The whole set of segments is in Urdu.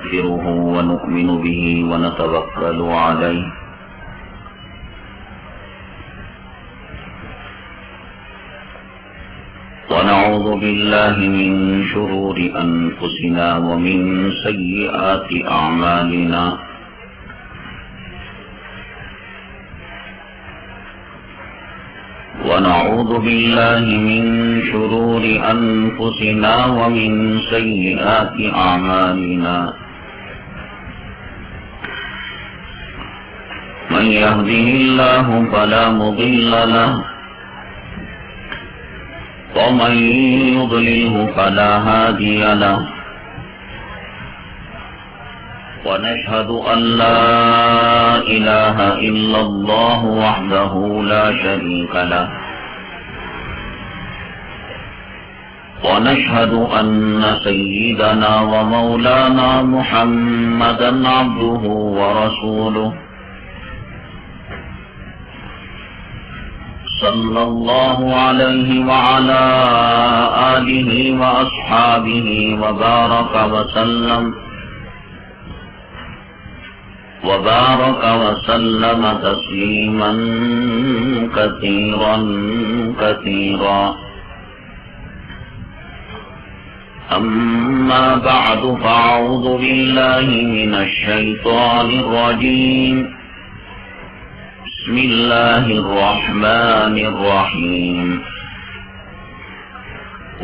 نستغفره ونؤمن به ونتوكل عليه ونعوذ بالله من شرور أنفسنا ومن سيئات أعمالنا ونعوذ بالله من شرور أنفسنا ومن سيئات أعمالنا من يهده الله فلا مضل له ومن يضلله فلا هادي له ونشهد أن لا إله إلا الله وحده لا شريك له ونشهد أن سيدنا ومولانا محمدا عبده ورسوله صلى الله عليه وعلى آله وأصحابه وبارك وسلم تسليما كثيرا كثيرا أما بعد فأعوذ بالله من الشيطان الرجيم بسم الله الرحمن الرحيم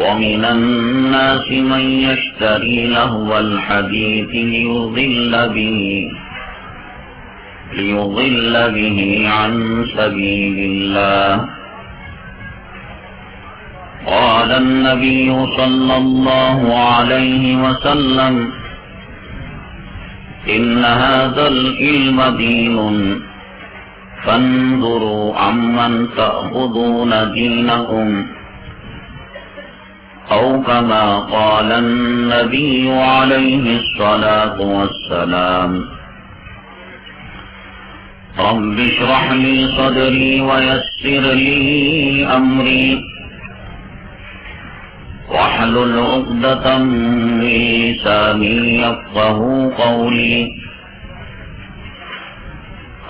ومن الناس من يشتري لهو الحديث ليضل به عن سبيل الله قال النبي صلى الله عليه وسلم إن هذا العلم دين فانظروا عمن تأخذون دينكم أو كما قال النبي عليه الصلاة والسلام رب اشرح لي صدري ويسر لي أمري واحلل عقدة من لساني يفقهوا قولي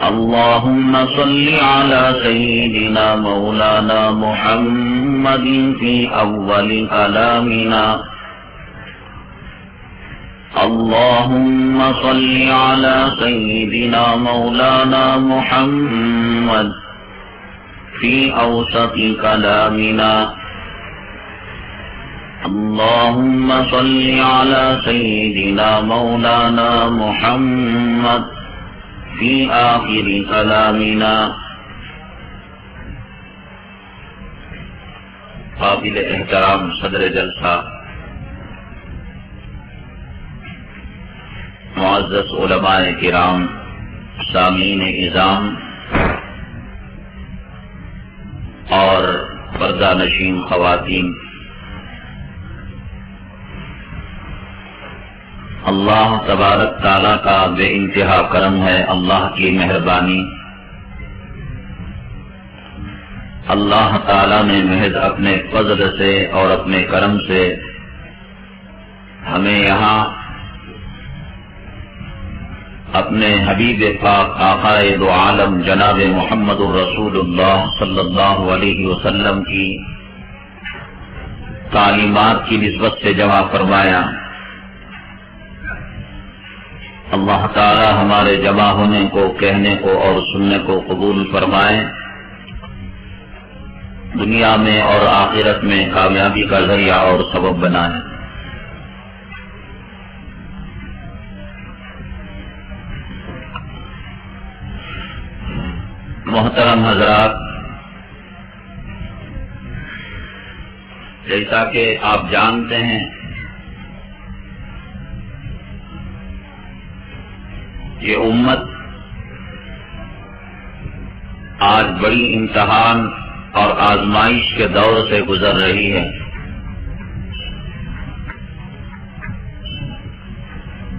اللهم صل على سيدنا مولانا محمد في أول كلامنا اللهم صل على سيدنا مولانا محمد في أوسط كلامنا اللهم صل على سيدنا مولانا محمد في آخر كلامنا قابل احترام صدر جلسہ معزز علماء کرام سامعین اعظام اور پردہ نشین خواتین، اللہ تبارک تعالیٰ کا بے انتہا کرم ہے، اللہ کی مہربانی۔ اللہ تعالیٰ نے محض اپنے فضل سے اور اپنے کرم سے ہمیں یہاں اپنے حبیب پاک آقائے دو عالم جناب محمد الرسول اللہ صلی اللہ علیہ وسلم کی تعلیمات کی نسبت سے جمع فرمایا۔ اللہ تعالی ہمارے جمع ہونے کو، کہنے کو اور سننے کو قبول فرمائے، دنیا میں اور آخرت میں کامیابی کا ذریعہ اور سبب بنائے۔ محترم حضرات، جیسا کہ آپ جانتے ہیں یہ امت آج بڑی امتحان اور آزمائش کے دور سے گزر رہی ہے۔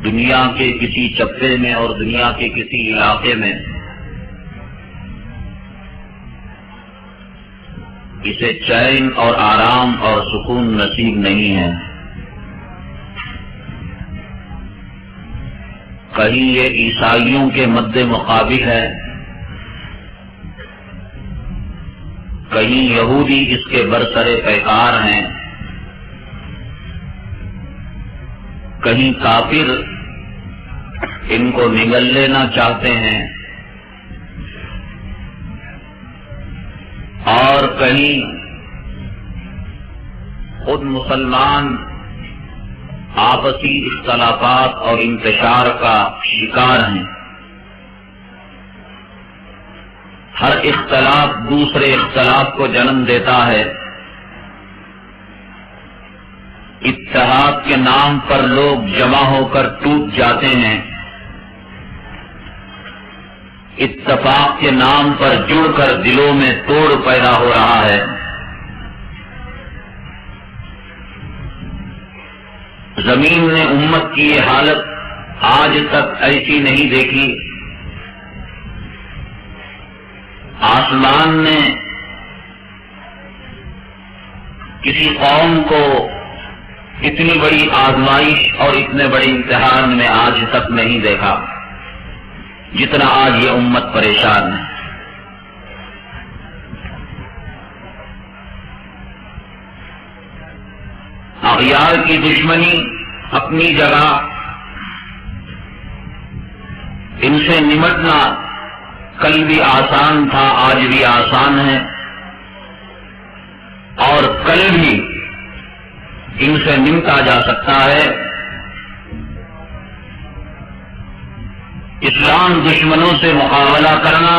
دنیا کے کسی چپے میں اور دنیا کے کسی علاقے میں اسے چین اور آرام اور سکون نصیب نہیں ہے۔ کہیں یہ عیسائیوں کے مد مقابل ہے، کہیں یہودی اس کے برسر پیکار ہیں، کہیں کافر ان کو نگل لینا چاہتے ہیں، اور کہیں خود مسلمان آپسی اختلافات اور انتشار کا شکار ہیں۔ ہر اختلاف دوسرے اختلاف کو جنم دیتا ہے۔ اتحاد کے نام پر لوگ جمع ہو کر ٹوٹ جاتے ہیں، اتفاق کے نام پر جڑ کر دلوں میں توڑ پیدا ہو رہا ہے۔ زمین نے امت کی یہ حالت آج تک ایسی نہیں دیکھی۔ آسمان نے کسی قوم کو اتنی بڑی آزمائش اور اتنے بڑے امتحان میں آج تک نہیں دیکھا جتنا آج یہ امت پریشان ہے۔ اغیار کی دشمنی اپنی جگہ، ان سے نمٹنا کل بھی آسان تھا، آج بھی آسان ہے، اور کل بھی ان سے نمٹا جا سکتا ہے۔ اسلام دشمنوں سے مقابلہ کرنا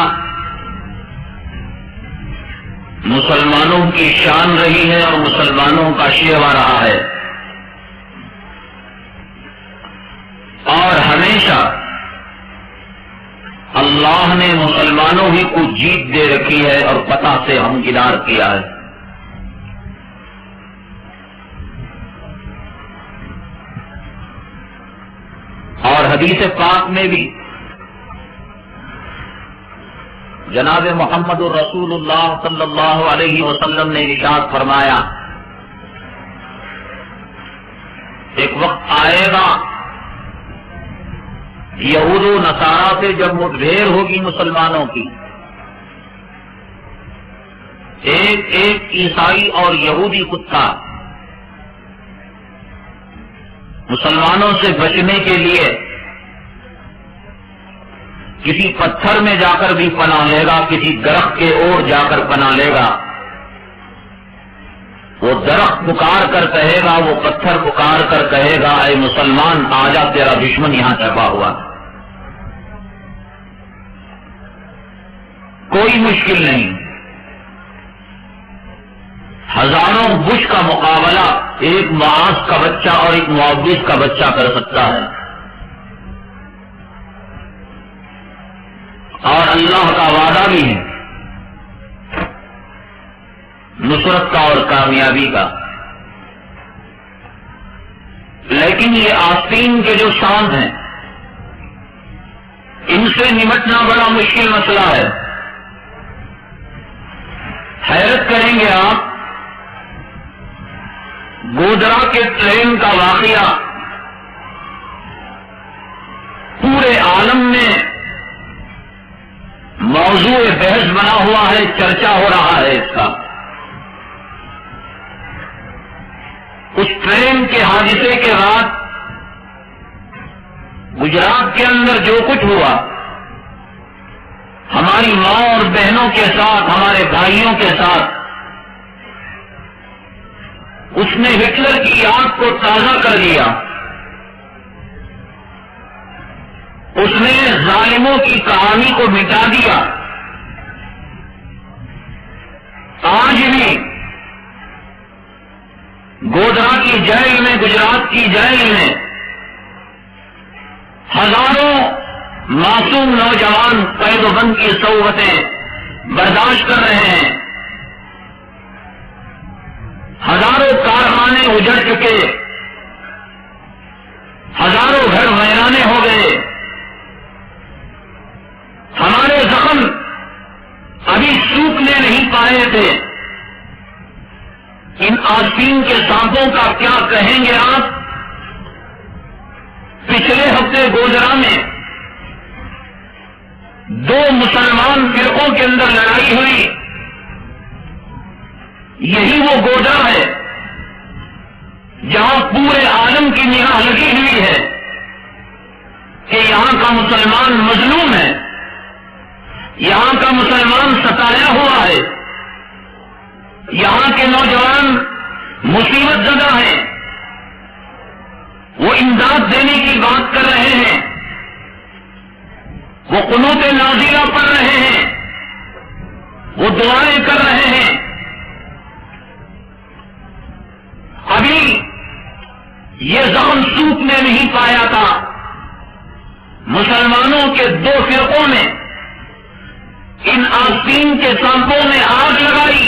مسلمانوں کی شان رہی ہے اور مسلمانوں کا شیوا رہا ہے، اور ہمیشہ اللہ نے مسلمانوں ہی کو جیت دے رکھی ہے اور پتہ سے ہمکنار کیا ہے۔ اور حدیث پاک میں بھی جناب محمد الرسول اللہ صلی اللہ علیہ وسلم نے ارشاد فرمایا، ایک وقت آئے گا یہود و نصارا سے جب مٹبھیڑ ہوگی مسلمانوں کی، ایک ایک عیسائی اور یہودی کتا مسلمانوں سے بچنے کے لیے کسی پتھر میں جا کر بھی پناہ لے گا، کسی درخت کے اوڑ جا کر پناہ لے گا۔ وہ درخت پکار کر کہے گا، وہ پتھر پکار کر کہے گا، اے مسلمان آجا تیرا دشمن یہاں چھپا ہوا۔ کوئی مشکل نہیں، ہزاروں بش کا مقابلہ ایک معاذ کا بچہ اور ایک معوذ کا بچہ کر سکتا ہے، اور اللہ کا وعدہ بھی ہے نصرت کا اور کامیابی کا۔ لیکن یہ آستین کے جو شانت ہیں ان سے نمٹنا بڑا مشکل مسئلہ ہے۔ حیرت کریں گے آپ، گودرا کے ٹرین کا واقعہ پورے عالم میں موضوع بحث بنا ہوا ہے، چرچا ہو رہا ہے اس کا۔ اس ٹرین کے حادثے کے بعد گجرات کے اندر جو کچھ ہوا، ہماری ماں اور بہنوں کے ساتھ، ہمارے بھائیوں کے ساتھ، اس نے ہٹلر کی یاد کو تازہ کر دیا، اس نے ظالموں کی کہانی کو مٹا دیا۔ آج بھی گودرا کی جیل میں، گجرات کی جیل میں ہزاروں معصوم نوجوان قید و بند کی صعوبتیں برداشت کر رہے ہیں، ہزاروں کارخانے اجڑ چکے، ہزاروں گھر ویرانے ہو گئے، ہمارے زخم ابھی سوکھنے نہیں پائے تھے۔ ان آستین کے سانپوں کا کیا کہیں گے آپ؟ پچھلے ہفتے گودرا میں مسلمان فرقوں کے اندر لڑائی ہوئی، یہی وہ گودرا ہے جہاں پورے عالم کی نگاہ لگی ہوئی ہے کہ یہاں کا مسلمان مظلوم ہے، یہاں کا مسلمان ستایا ہوا ہے، یہاں کے نوجوان مصیبت زدہ ہیں، وہ امداد دینے کی بات کر رہے ہیں، وہ قنوت نازلہ پڑھ رہے ہیں، وہ دعائیں کر رہے ہیں۔ ابھی یہ زخم سوکھنے نہیں پایا تھا، مسلمانوں کے دو فرقوں نے ان آستین کے سانپوں میں آگ لگائی۔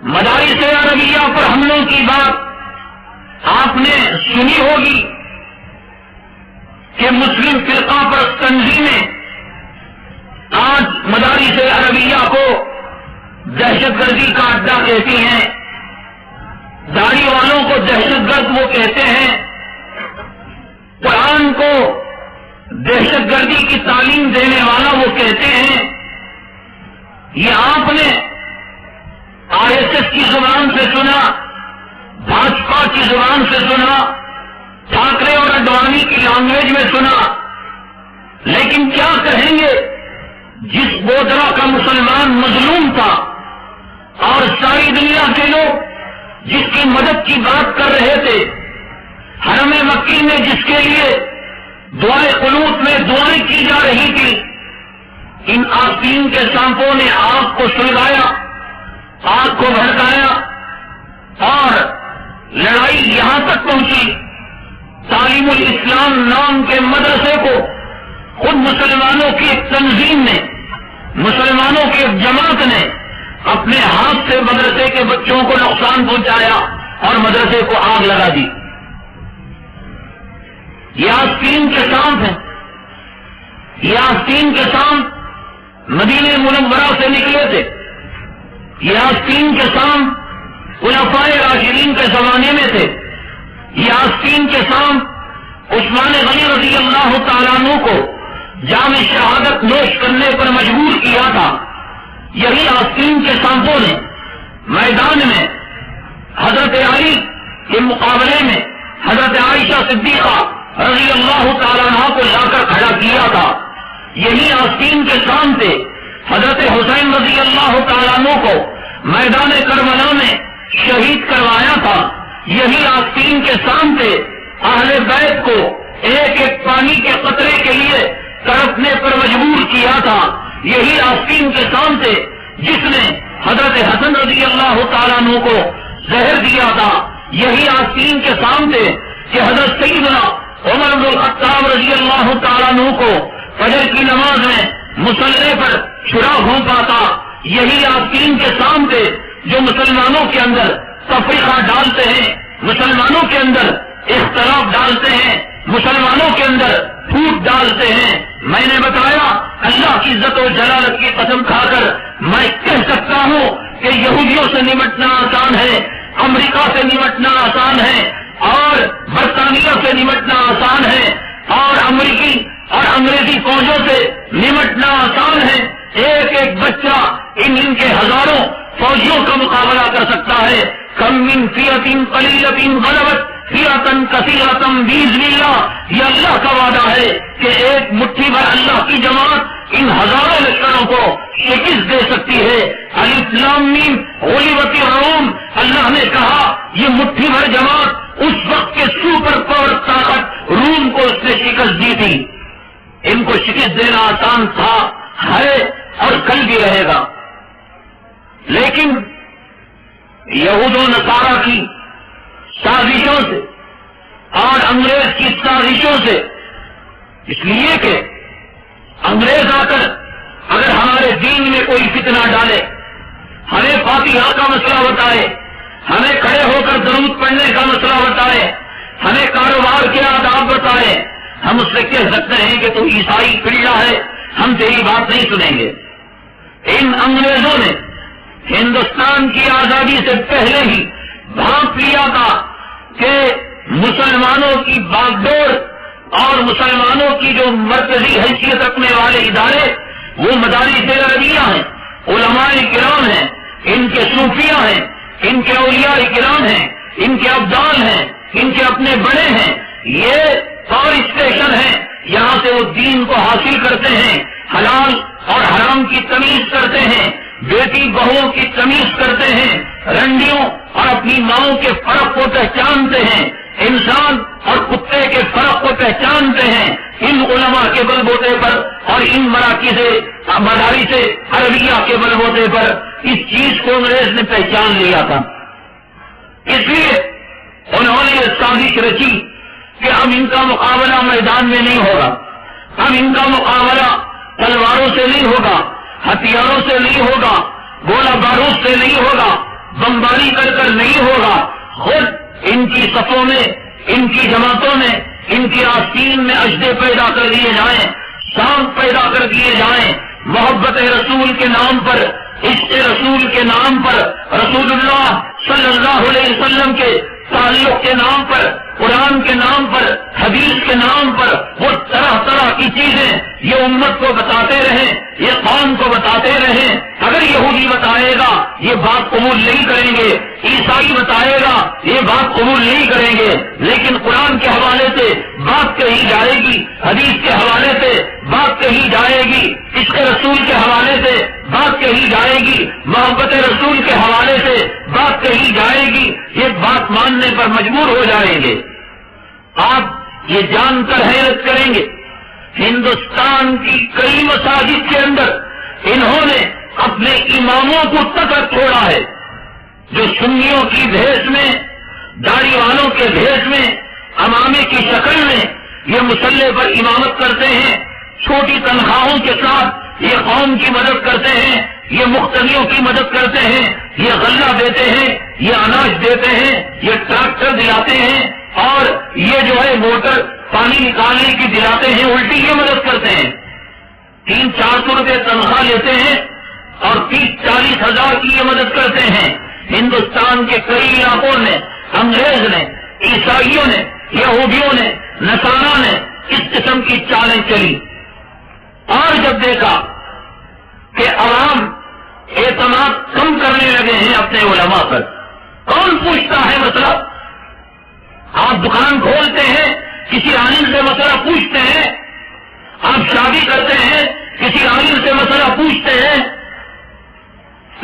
مدارس عربیہ پر حملوں کی بات آپ نے سنی ہوگی کہ مسلم فرقہ پر تنظیمیں آج مدارس عربیہ کو دہشت گردی کا اڈا کہتی ہیں، داڑھی والوں کو دہشت گرد وہ کہتے ہیں، قرآن کو دہشت گردی کی تعلیم دینے والا وہ کہتے ہیں۔ یہ آپ نے آر ایس ایس کی زبان سے سنا، بھاجپا کی زبان سے سنا، ٹھاکرے اور اڈوانی کی لینگویج میں سنا، لیکن کیا کہیں گے جس گودرا کا مسلمان مظلوم تھا اور ساری دنیا کے لوگ جس کی مدد کی بات کر رہے تھے، حرم مکی میں جس کے لیے دعائے قنوت میں دعائیں کی جا رہی تھی، ان آستین کے سانپوں نے آگ کو سلگایا، آگ کو بھڑکایا اور لڑائی یہاں تک پہنچی۔ تعلیم الاسلام نام کے مدرسے کو خود مسلمانوں کی ایک تنظیم نے، مسلمانوں کی ایک جماعت نے اپنے ہاتھ سے مدرسے کے بچوں کو نقصان پہنچایا اور مدرسے کو آگ لگا دی۔ یہ آستین کے سانپ ہیں، یہ آستین کے سانپ مدینہ منورہ سے نکلے تھے، یہ آستین کے سانپ خلفائے راشدین کے زمانے میں تھے، یہ آستین کے سانپ عثمان غنی رضی اللہ تعالیٰ عنہ کو جام شہادت نوش کرنے پر مجبور کیا تھا۔ یہی آستین کے سانپوں نے میدان میں حضرت علی کے مقابلے میں حضرت عائشہ صدیقہ رضی اللہ تعالیٰ عنہ کو لا کر کھڑا کیا تھا۔ یہی آستین کے سام سے حضرت حسین رضی اللہ تعالیٰ عنہ کو میدان کربلا میں شہید کروایا تھا۔ یہی آستین کے سام سے اہل بیت کو ایک ایک پانی کے قطرے کے لیے تڑپنے پر مجبور کیا تھا۔ یہی آستین کے سام سے جس نے حضرت حسن رضی اللہ تعالیٰ عنہ کو زہر دیا تھا۔ یہی آستین کے سام سے کہ حضرت سیدنا عمر بن الخطاب رضی اللہ تعالیٰ عنہ کو فجر کی نماز میں مصلی پر چھڑا گھونپا تھا۔ یہی آستین کے سام سے جو مسلمانوں کے اندر تفریقہ ڈالتے ہیں، مسلمانوں کے اندر اختلاف ڈالتے ہیں، مسلمانوں کے اندر پھوٹ ڈالتے ہیں۔ میں نے بتایا اللہ کی عزت و جلالت کی قسم کھا کر میں کہہ سکتا ہوں کہ یہودیوں سے نمٹنا آسان ہے، امریکہ سے نمٹنا آسان ہے، اور برطانیہ سے نمٹنا آسان ہے، اور امریکی اور انگریزی فوجوں سے نمٹنا آسان ہے۔ ایک ایک بچہ ان کے ہزاروں فوجیوں کا مقابلہ کر سکتا ہے۔ کم من فیۃ قلیلۃ غلبت فیۃ کثیرۃ باذن اللہ، یہ اللہ کا وعدہ ہے کہ ایک مٹھی بھر اللہ کی جماعت ان ہزاروں لشکروں کو شکست دے سکتی ہے۔ الف لام میم غلبت الروم، اللہ نے کہا یہ مٹھی بھر جماعت اس وقت کے سپر پاور طاقت روم کو اس نے شکست دی تھی۔ ان کو شکست دینا آسان تھا، ہے اور کل بھی رہے گا، لیکن یہود و نصارہ کی سازشوں سے اور انگریز کی سازشوں سے، اس لیے کہ انگریز آ کر اگر ہمارے دین میں کوئی فتنہ ڈالے، ہمیں فاتحہ کا مسئلہ بتائے، ہمیں کھڑے ہو کر درود پڑھنے کا مسئلہ بتائے، ہمیں کاروبار کے آداب بتائے، ہم اس سے کہہ سکتے ہیں کہ تو عیسائی پڑیا ہے، ہم تیری بات نہیں سنیں گے۔ ان انگریزوں نے ہندوستان کی آزادی سے پہلے ہی بھانپ لیا تھا کہ مسلمانوں کی باغ ڈور اور مسلمانوں کی جو مرکزی حیثیت رکھنے والے ادارے وہ مدارس عربیہ ہیں، علماء کرام ہیں، ان کے صوفیہ ہیں، ان کے اولیاء کرام ہیں، ان کے ابدال ہیں، ان کے اپنے بڑے ہیں، یہ پاور اسٹیشن ہیں، یہاں سے وہ دین کو حاصل کرتے ہیں، حلال اور حرام کی تمیز کرتے ہیں، بیٹی بہوؤں کی تمیز کرتے ہیں، رنڈیوں اور اپنی ماؤں کے فرق کو پہچانتے ہیں، انسان اور کتے کے فرق کو پہچانتے ہیں، ان علماء کے بل بوتے پر اور ان مراکز مدارس عربیہ کے بل بوتے پر اس چیز کو انگریز نے پہچان لیا تھا۔ اس لیے انہوں نے یہ سازش رچی کہ اب ان کا مقابلہ میدان میں نہیں ہوگا، اب ان کا مقابلہ تلواروں سے نہیں ہوگا، ہتھیاروں سے نہیں ہوگا، گولہ بارود سے نہیں ہوگا، بمباری کر کر نہیں ہوگا، خود ان کی صفوں میں، ان کی جماعتوں میں، ان کی آستین میں اجدے پیدا کر دیے جائیں، سانپ پیدا کر دیے جائیں، محبت رسول کے نام پر، عشق رسول کے نام پر، رسول اللہ صلی اللہ علیہ وسلم کے تعلق کے نام پر، قرآن کے نام پر، حدیث کے نام پر وہ طرح طرح کی چیزیں یہ امت کو بتاتے رہیں، یہ قوم کو بتاتے رہیں۔ اگر یہودی بتائے گا یہ بات قبول نہیں کریں گے، عیسائی بتائے گا یہ بات قبول نہیں کریں گے، لیکن قرآن کے حوالے سے بات کہی جائے گی، حدیث کے حوالے سے بات کہی جائے گی، عشق رسول کے حوالے سے بات کہی جائے گی، محبت رسول کے حوالے سے بات کہی جائے گی، یہ بات ماننے پر مجبور ہو جائیں گے۔ آپ یہ جان کر حیرت کریں گے، ہندوستان کی کئی مساجد کے اندر انہوں نے اپنے اماموں کو تک چھوڑا ہے، جو سنیوں کی بھیس میں، داڑھی والوں کے بھیس میں، امامے کی شکل میں یہ مصلی پر امامت کرتے ہیں، چھوٹی تنخواہوں کے ساتھ یہ قوم کی مدد کرتے ہیں، یہ مقتدیوں کی مدد کرتے ہیں، یہ غلہ دیتے ہیں، یہ اناج دیتے ہیں، یہ ٹریکٹر دلاتے ہیں، اور یہ جو ہے موٹر پانی نکالنے کی دلاتے ہیں، الٹی یہ مدد کرتے ہیں، 300-400 روپے تنخواہ لیتے ہیں اور 30-40 ہزار کی یہ مدد کرتے ہیں۔ ہندوستان کے کئی علاقوں نے انگریز نے، عیسائیوں نے، یہودیوں نے، نصارہ نے اس قسم کی چالیں چلی، اور جب دیکھا کہ عوام اعتماد کم کرنے لگے ہیں اپنے علماء پر، کون پوچھتا ہے مسئلہ؟ آپ دکان کھولتے ہیں کسی عالم سے مسئلہ پوچھتے ہیں، آپ شادی کرتے ہیں کسی عالم سے مسئلہ پوچھتے ہیں،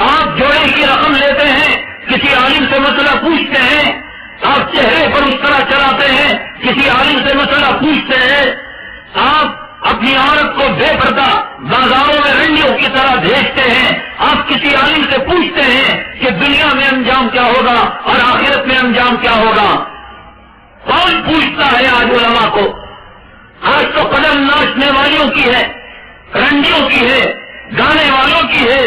آپ جوڑے کی رقم لیتے ہیں کسی عالم سے مسئلہ پوچھتے ہیں، آپ چہرے پر اس طرح چلاتے ہیں کسی عالم سے مسئلہ پوچھتے ہیں، آپ اپنی عورت کو بے پردہ بازاروں میں رنڈیوں کی طرح بھیجتے ہیں، آپ کسی عالم سے پوچھتے ہیں کہ دنیا میں انجام کیا ہوگا اور آخرت میں انجام کیا ہوگا؟ کون پوچھتا ہے آج علماء کو؟ آج تو قدم ناچنے والیوں کی ہے، رنڈیوں کی ہے، گانے والوں کی ہے،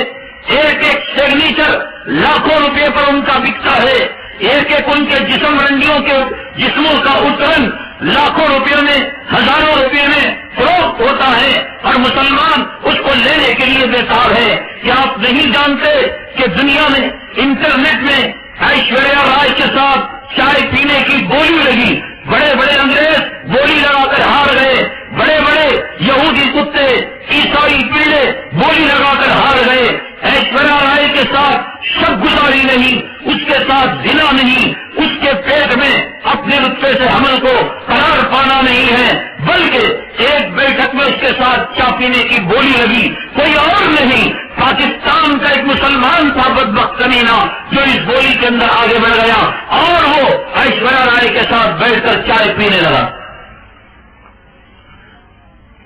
ایک ایک سگنیچر لاکھوں روپے پر ان کا بکتا ہے، ایک ایک ان کے جسم رنڈیوں کے جسموں کا اترن لاکھوں روپے میں، ہزاروں روپے میں فروخت ہوتا ہے، اور مسلمان اس کو لینے کے لیے بیکار ہے۔ کیا آپ نہیں جانتے کہ دنیا میں انٹرنیٹ میں ایشوریا رائے کے ساتھ چائے پینے کی بولی لگی، بڑے بڑے انگریز بولی لگا کر ہار گئے، بڑے بڑے یہودی کتے، عیسائی پیڑے بولی لگا کر ہار گئے۔ ایشوریا رائے کے ساتھ شب گزاری نہیں، اس کے ساتھ زنا نہیں، اس کے پیٹ میں اپنے رتبے سے حمل کو قرار پانا نہیں ہے، بلکہ ایک بیٹھک میں اس کے ساتھ چا پینے کی بولی لگی، کوئی اور نہیں، پاکستان کا ایک مسلمان تھا بدبخت کمینہ جو اس بولی کے اندر آگے بڑھ گیا اور وہ ایشوریا رائے کے ساتھ بیٹھ کر چائے پینے لگا۔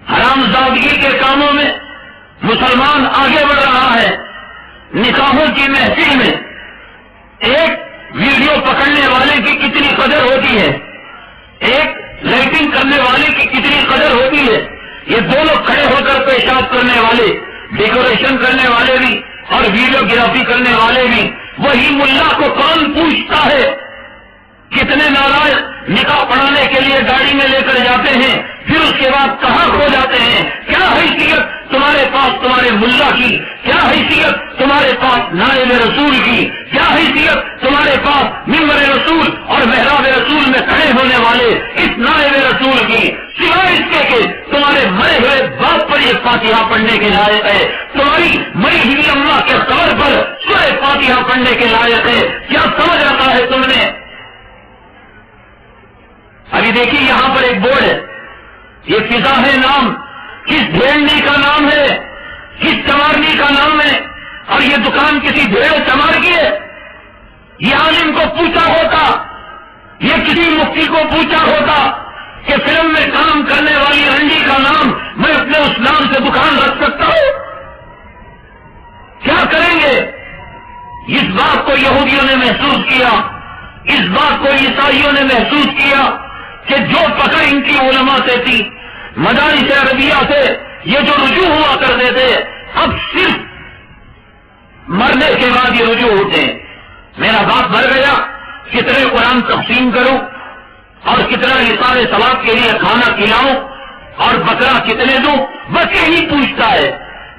حرامزادگی کے کاموں میں مسلمان آگے بڑھ رہا ہے۔ نکاحوں کی محفل میں ایک ویڈیو پکڑنے والے کی کتنی قدر ہوتی ہے، ایک لائٹنگ کرنے والے کی کتنی قدر ہوتی ہے، یہ دونوں کھڑے ہو کر پیشاب کرنے والے، ڈیکوریشن کرنے والے بھی اور ویڈیوگرافی کرنے والے بھی، وہی ملا کو کون پوچھتا ہے؟ کتنے نالائق نکاح پڑھانے کے لیے گاڑی میں لے کر جاتے ہیں، پھر اس کے بعد کہاں کھو جاتے ہیں؟ کیا حیثیت تمہارے پاس تمہارے ملا کی؟ کیا حیثیت تمہارے پاس نائب رسول کی؟ کیا حیثیت تمہارے پاس ممبر رسول اور محراب رسول میں کھڑے ہونے والے اس نائب رسول کی؟ اس کے کہ تمہارے مرے ہوئے باپ پر یہ فاتحہ پڑھنے کے لائق ہے، تمہاری مری ہوئی اماں کے قبر پر سورہ فاتحہ پڑھنے کے لائق ہے؟ کیا سمجھ رکھا ہے تم نے؟ ابھی دیکھیے یہاں پر ایک بورڈ ہے، یہ فضا ہے نام، کس بھیڑنی کا نام ہے، کس چمارنی کا نام ہے، اور یہ دکان کسی بھیڑ چمار کی ہے؟ یہ عالم کو پوچھا ہوتا، یہ کسی مفتی کو پوچھا ہوتا کہ فلم میں کام کرنے والی رنڈی کا نام میں اپنے اس نام سے دکان رکھ سکتا ہوں؟ کیا کریں گے؟ اس بات کو یہودیوں نے محسوس کیا، اس بات کو عیسائیوں نے محسوس کیا کہ جو پکڑ ان کی علماء سے تھی، مدارس عربیہ سے یہ جو رجوع ہوا کرتے تھے، اب صرف مرنے کے بعد یہ رجوع ہوتے ہیں۔ میرا باپ مر گیا، کتنے قرآن تقسیم کروں اور کتنا نثار ثواب کے لیے کھانا کھلاؤں اور بکرا کتنے دوں، بس یہی پوچھتا ہے۔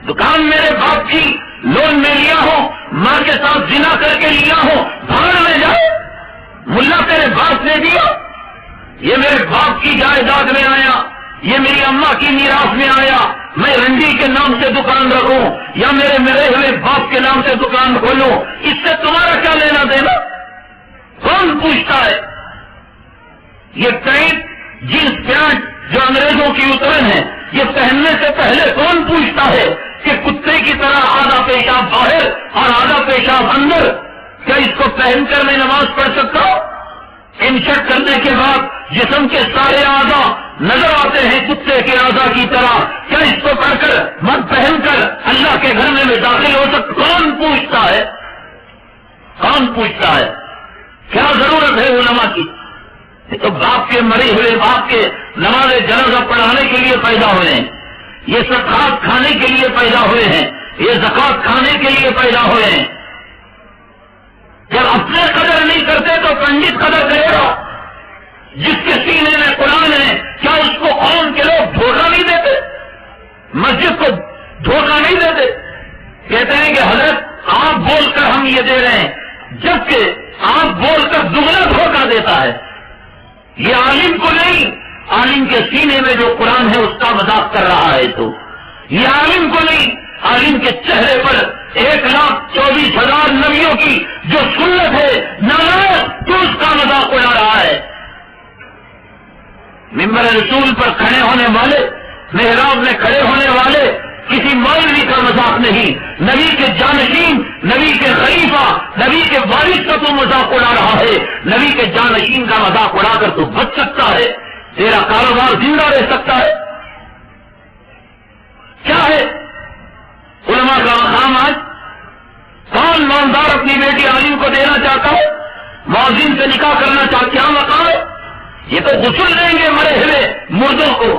دکان میرے باپ کی لون میں لیا ہو، ماں کے ساتھ زنا کر کے لیا ہو، بھاڑ میں جاؤ، ملا تیرے باپ نے دیا، یہ میرے باپ کی جائیداد میں آیا، یہ میری اماں کی میراث میں آیا، میں رنڈی کے نام سے دکان رکھوں یا میرے مرے ہوئے باپ کے نام سے دکان کھولوں، اس سے تمہارا کیا لینا دینا؟ کون پوچھتا ہے؟ یہ ٹائٹ جینس پینٹ جو انگریزوں کی اترن ہے، یہ پہننے سے پہلے کون پوچھتا ہے کہ کتے کی طرح آدھا پیشاب باہر اور آدھا پیشاب اندر، کیا اس کو پہن کر میں نماز پڑھ سکتا ہوں؟ انشٹ کرنے کے بعد جسم کے سارے اعضاء نظر آتے ہیں کتے کے اعضاء کی طرح، کیا اس کو پڑھ کر من پہن کر اللہ کے گھر میں داخل ہو سکتا؟ کون پوچھتا ہے؟ کون پوچھتا ہے؟ کیا ضرورت ہے علماء کی؟ یہ تو باپ کے مرے ہوئے باپ کے نماز جنازہ پڑھانے کے لیے پیدا ہوئے ہیں، یہ صدقات کھانے کے لیے پیدا ہوئے ہیں، یہ زکات کھانے کے لیے پیدا ہوئے ہیں۔ جب اپنے قدر نہیں کرتے تو پنڈت قدر کرے گا؟ جس کے سینے میں قرآن ہے، کیا اس کو قوم کے لوگ دھوکہ نہیں دیتے؟ مسجد کو دھوکہ نہیں دیتے؟ کہتے ہیں کہ حضرت آپ بول کر ہم یہ دے رہے ہیں، جبکہ آپ بول کر دگنا دھوکہ دیتا ہے۔ یہ عالم کو نہیں، عالم کے سینے میں جو قرآن ہے اس کا مذاق کر رہا ہے، تو یہ عالم کو نہیں، عالم کے چہرے پر 1,24,000 نبیوں کی جو سنت ہے نالائق، تو اس کا مذاق اڑا رہا ہے۔ ممبر رسول پر کھڑے ہونے والے، محراب میں کھڑے ہونے والے کسی مولوی کا مذاق نہیں، نبی کے جانشین، نبی کے خلیفہ، نبی کے وارث کا تو مذاق اڑا رہا ہے۔ نبی کے جانشین کا مذاق اڑا کر تو بچ سکتا ہے، تیرا کاروبار زندہ رہ سکتا ہے۔ کیا ہے علماء کا مقام آج؟ کون مالدار اپنی بیٹی عالم کو دینا چاہتا ہے؟ مؤذن سے نکاح کرنا چاہتا، کیا مقام ہے؟ یہ تو غسل دیں گے مرے ہوئے مردوں کو،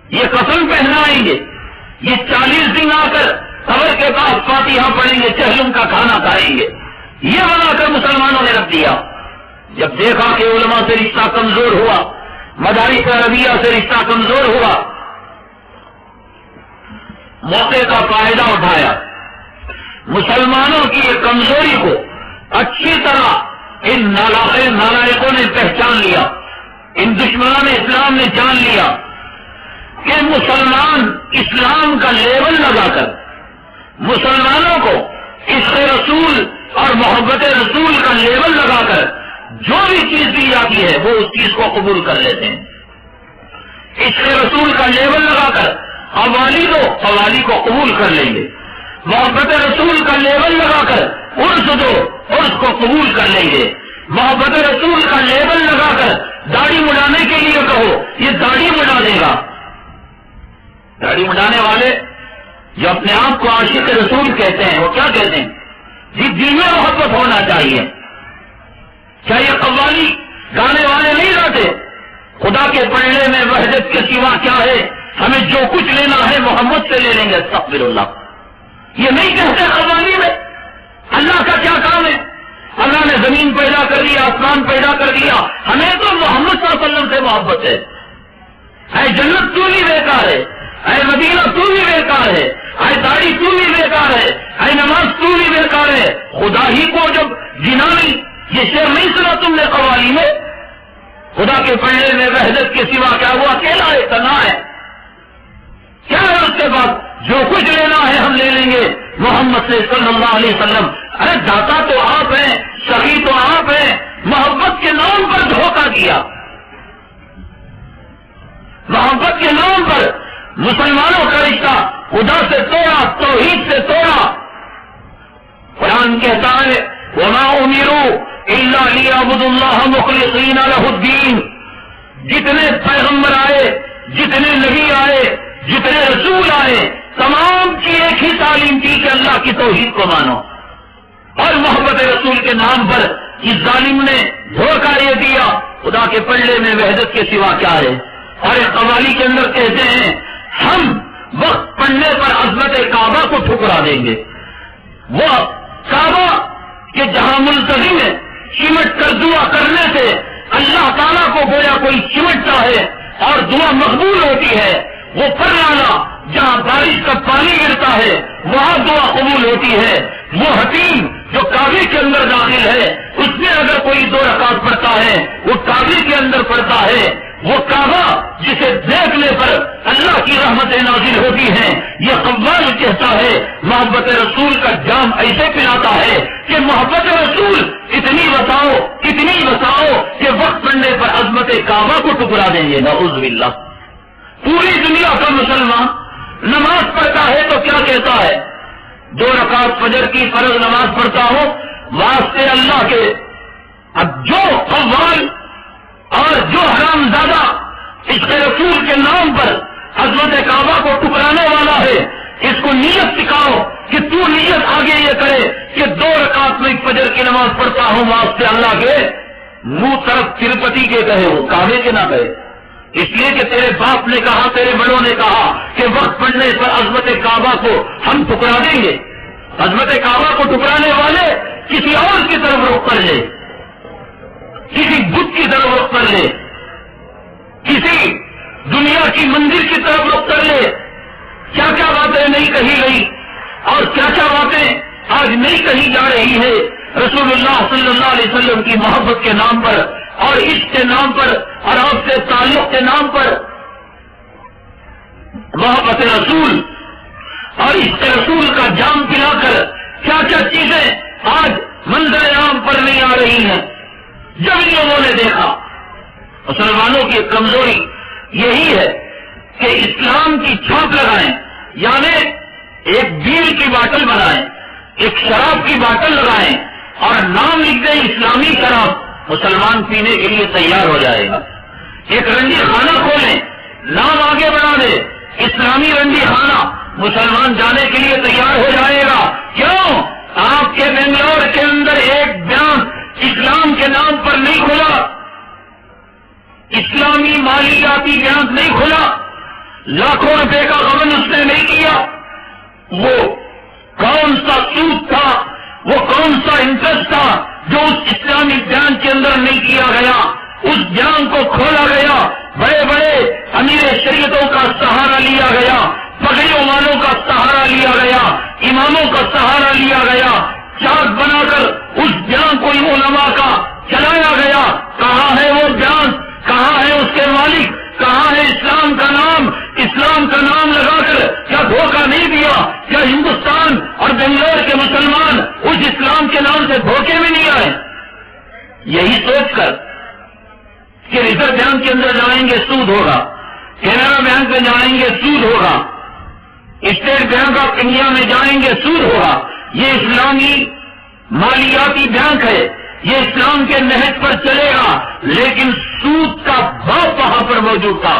یہ قسم پہنائیں گے، یہ 40 دن آ کر قبر کے پاس فاتحہ پڑھیں گے، چہلم کا کھانا کھائیں گے، یہ بنا کر مسلمانوں نے رکھ دیا۔ جب دیکھا کہ علماء سے رشتہ کمزور ہوا، مدارس عربیہ سے رشتہ کمزور ہوا، موقع کا فائدہ اٹھایا، مسلمانوں کی یہ کمزوری کو اچھی طرح ان نالائقوں نے پہچان لیا، ان دشمنان اسلام نے جان لیا کہ مسلمان اسلام کا لیبل لگا کر مسلمانوں کو عشق رسول اور محبت رسول کا لیبل لگا کر جو بھی چیز دی جاتی ہے وہ اس چیز کو قبول کر لیتے ہیں۔ عشق رسول کا لیبل لگا کر قوالی دو، قوالی کو قبول کر لیں گے، محبت رسول کا لیبل لگا کر عرس دو، عرس کو قبول کر لیں گے، محبت رسول کا لیبل لگا کر داڑھی مڈانے کے لیے کہو، یہ داڑھی مڈا دے گا۔ داڑھی مڈانے والے جو اپنے آپ کو عاشق رسول کہتے ہیں، وہ کیا کہتے ہیں؟ جی دل میں محبت ہونا چاہیے۔ کیا یہ قوالی گانے والے نہیں گاتے؟ خدا کے پڑھنے میں وحدت کے سوا کیا ہے، ہمیں جو کچھ لینا ہے محمد سے لے لیں گے، استغفر اللہ، یہ نہیں کہتے قوالی میں؟ اللہ کا کیا کام ہے؟ اللہ نے زمین پیدا کر دیا، آسمان پیدا کر دیا، ہمیں تو محمد صلی اللہ علیہ وسلم سے محبت ہے۔ اے جنت تو بھی بیکار ہے، اے مدینہ تو بھی بیکار ہے، اے داڑھی تو بھی بیکار ہے، اے نماز تو بھی بیکار ہے۔ خدا ہی کو جب جنانی یہ شعر نہیں سنا تم نے قوالی میں؟ خدا کے پڑھنے میں وحدت کے سوا کیا وہ اکیلا ہے، تنہا ہے، کیا ہے اس کے بعد؟ جو کچھ لینا ہے ہم لے لیں گے محمد سے صلی اللہ علیہ وسلم۔ ارے داتا تو آپ ہیں، سخی تو آپ ہیں، محبت کے نام پر دھوکہ دیا، محبت کے نام پر مسلمانوں کا رشتہ خدا سے توڑا، توحید سے توڑا۔ قرآن کہتا ہے وَمَا أُمِرُوا إِلَّا لِيَعْبُدُوا اللَّهَ مُخْلِصِينَ لَهُ الدِّينَ۔ جتنے پیغمبر آئے، جتنے نبی آئے، جتنے رسول آئے، تمام کی ایک ہی تعلیم تھی کہ اللہ کی توحید کو مانو، اور محبت رسول کے نام پر اس ظالم نے دھوکہ یہ دیا خدا کے پلڑے میں وحدت کے سوا کیا ہے۔ اور ایک قوالی کے اندر کہتے ہیں ہم وقت پڑنے پر عظمت کعبہ کو ٹھکرا دیں گے، وہ کعبہ کہ جہاں ملتزم ہے چمٹ کر دعا کرنے سے اللہ تعالیٰ کو گویا کوئی چمٹتا ہے اور دعا مقبول ہوتی ہے، وہ پرنالا جہاں بارش کا پانی گرتا ہے وہاں دعا قبول ہوتی ہے، وہ حتیم جو کعبے کے اندر داخل ہے اس میں اگر کوئی 2 رکعت پڑھتا ہے وہ کعبے کے اندر پڑھتا ہے، وہ کعبہ جسے دیکھنے پر اللہ کی رحمتیں نازل ہوتی ہیں، یہ قوال کہتا ہے محبت رسول کا جام ایسے پلاتا ہے کہ محبت رسول اتنی بتاؤ کہ وقت پڑنے پر عظمت کعبہ کو ٹکرا دیں گے، نعوذ باللہ۔ پوری دنیا کا مسلمان نماز پڑھتا ہے تو کیا کہتا ہے؟ 2 رکعت فجر کی فرض نماز پڑھتا ہوں واسطے اللہ کے۔ اب جو قوال اور جو حرام زادہ اس کے رسول کے نام پر عظمت کعبہ کو ٹکرانے والا ہے، اس کو نیت سکھاؤ کہ تو نیت آگے یہ کرے کہ 2 رکعت میں فجر کی نماز پڑھتا ہوں واسطے اللہ کے، منہ طرف تروپتی کے کہے، وہ کعبے کے نہ کہے، اس لیے کہ تیرے باپ نے کہا، تیرے بڑوں نے کہا کہ وقت پڑنے پر عظمت کعبہ کو ہم ٹکرا دیں گے۔ عظمت کعبہ کو ٹکرانے والے کسی اور کی طرف رخ کر لے، کسی بت کی طرف رخ کر لے، کسی دنیا کی مندر کی طرف رخ کر لے، کیا کیا باتیں نہیں کہی گئی اور کیا کیا باتیں آج نہیں کہی جا رہی ہے رسول اللہ صلی اللہ علیہ وسلم کی محبت کے نام پر اور عشق کے نام پر اور آپ سے تعلق کے نام پر۔ محبت رسول اور عشق رسول کا جام پلا کر کیا کیا چیزیں آج منظر عام پر نہیں آ رہی ہیں۔ جب ان لوگوں نے دیکھا مسلمانوں کی کمزوری یہی ہے کہ اسلام کی چھاپ لگائیں، یعنی ایک بیل کی باٹل بنائیں، ایک شراب کی باٹل لگائیں اور نام لکھ دیں اسلامی شراب، مسلمان پینے کے لیے تیار ہو جائے گا۔ ایک رنڈی خانہ کھولیں، نام آگے بڑھا دے اسلامی رنڈی خانہ، مسلمان جانے کے لیے تیار ہو جائے گا۔ کیوں؟ آپ کے بنگلور کے اندر ایک بیان اسلام کے نام پر نہیں کھلا، اسلامی مالیاتی بینک نہیں کھلا، لاکھوں روپے کا غبن اس نے نہیں کیا۔ وہ کون سا سود تھا، وہ کون سا انٹرسٹ تھا جو اس اسلامی بیان کے اندر نہیں کیا گیا؟ اس بیان کو کھولا گیا، بڑے بڑے امیر شریعتوں کا سہارا لیا گیا، پگڑیوں والوں کا سہارا لیا گیا، اماموں کا سہارا لیا گیا، چارٹ بنا کر اس بیان کو علماء کا چلایا گیا۔ کہاں ہے وہ بیان؟ کہاں ہے اس کے مالک؟ کہاں ہے اسلام کا نام؟ اسلام کا نام لگا کر کیا دھوکہ نہیں دیا؟ کیا ہندوستان اور بنگلور کے مسلمان اس اسلام کے نام سے دھوکے میں نہیں آئے؟ یہی سوچ کر کہ ریزرو بینک کے اندر جائیں گے سود ہوگا، کینرا بینک میں جائیں گے سود ہوگا، اسٹیٹ بینک آف انڈیا میں جائیں گے سود ہوگا، یہ اسلامی مالیاتی بینک ہے، یہ اسلام کے نہج پر چلے گا، لیکن سود کا باپ وہاں پر موجود تھا۔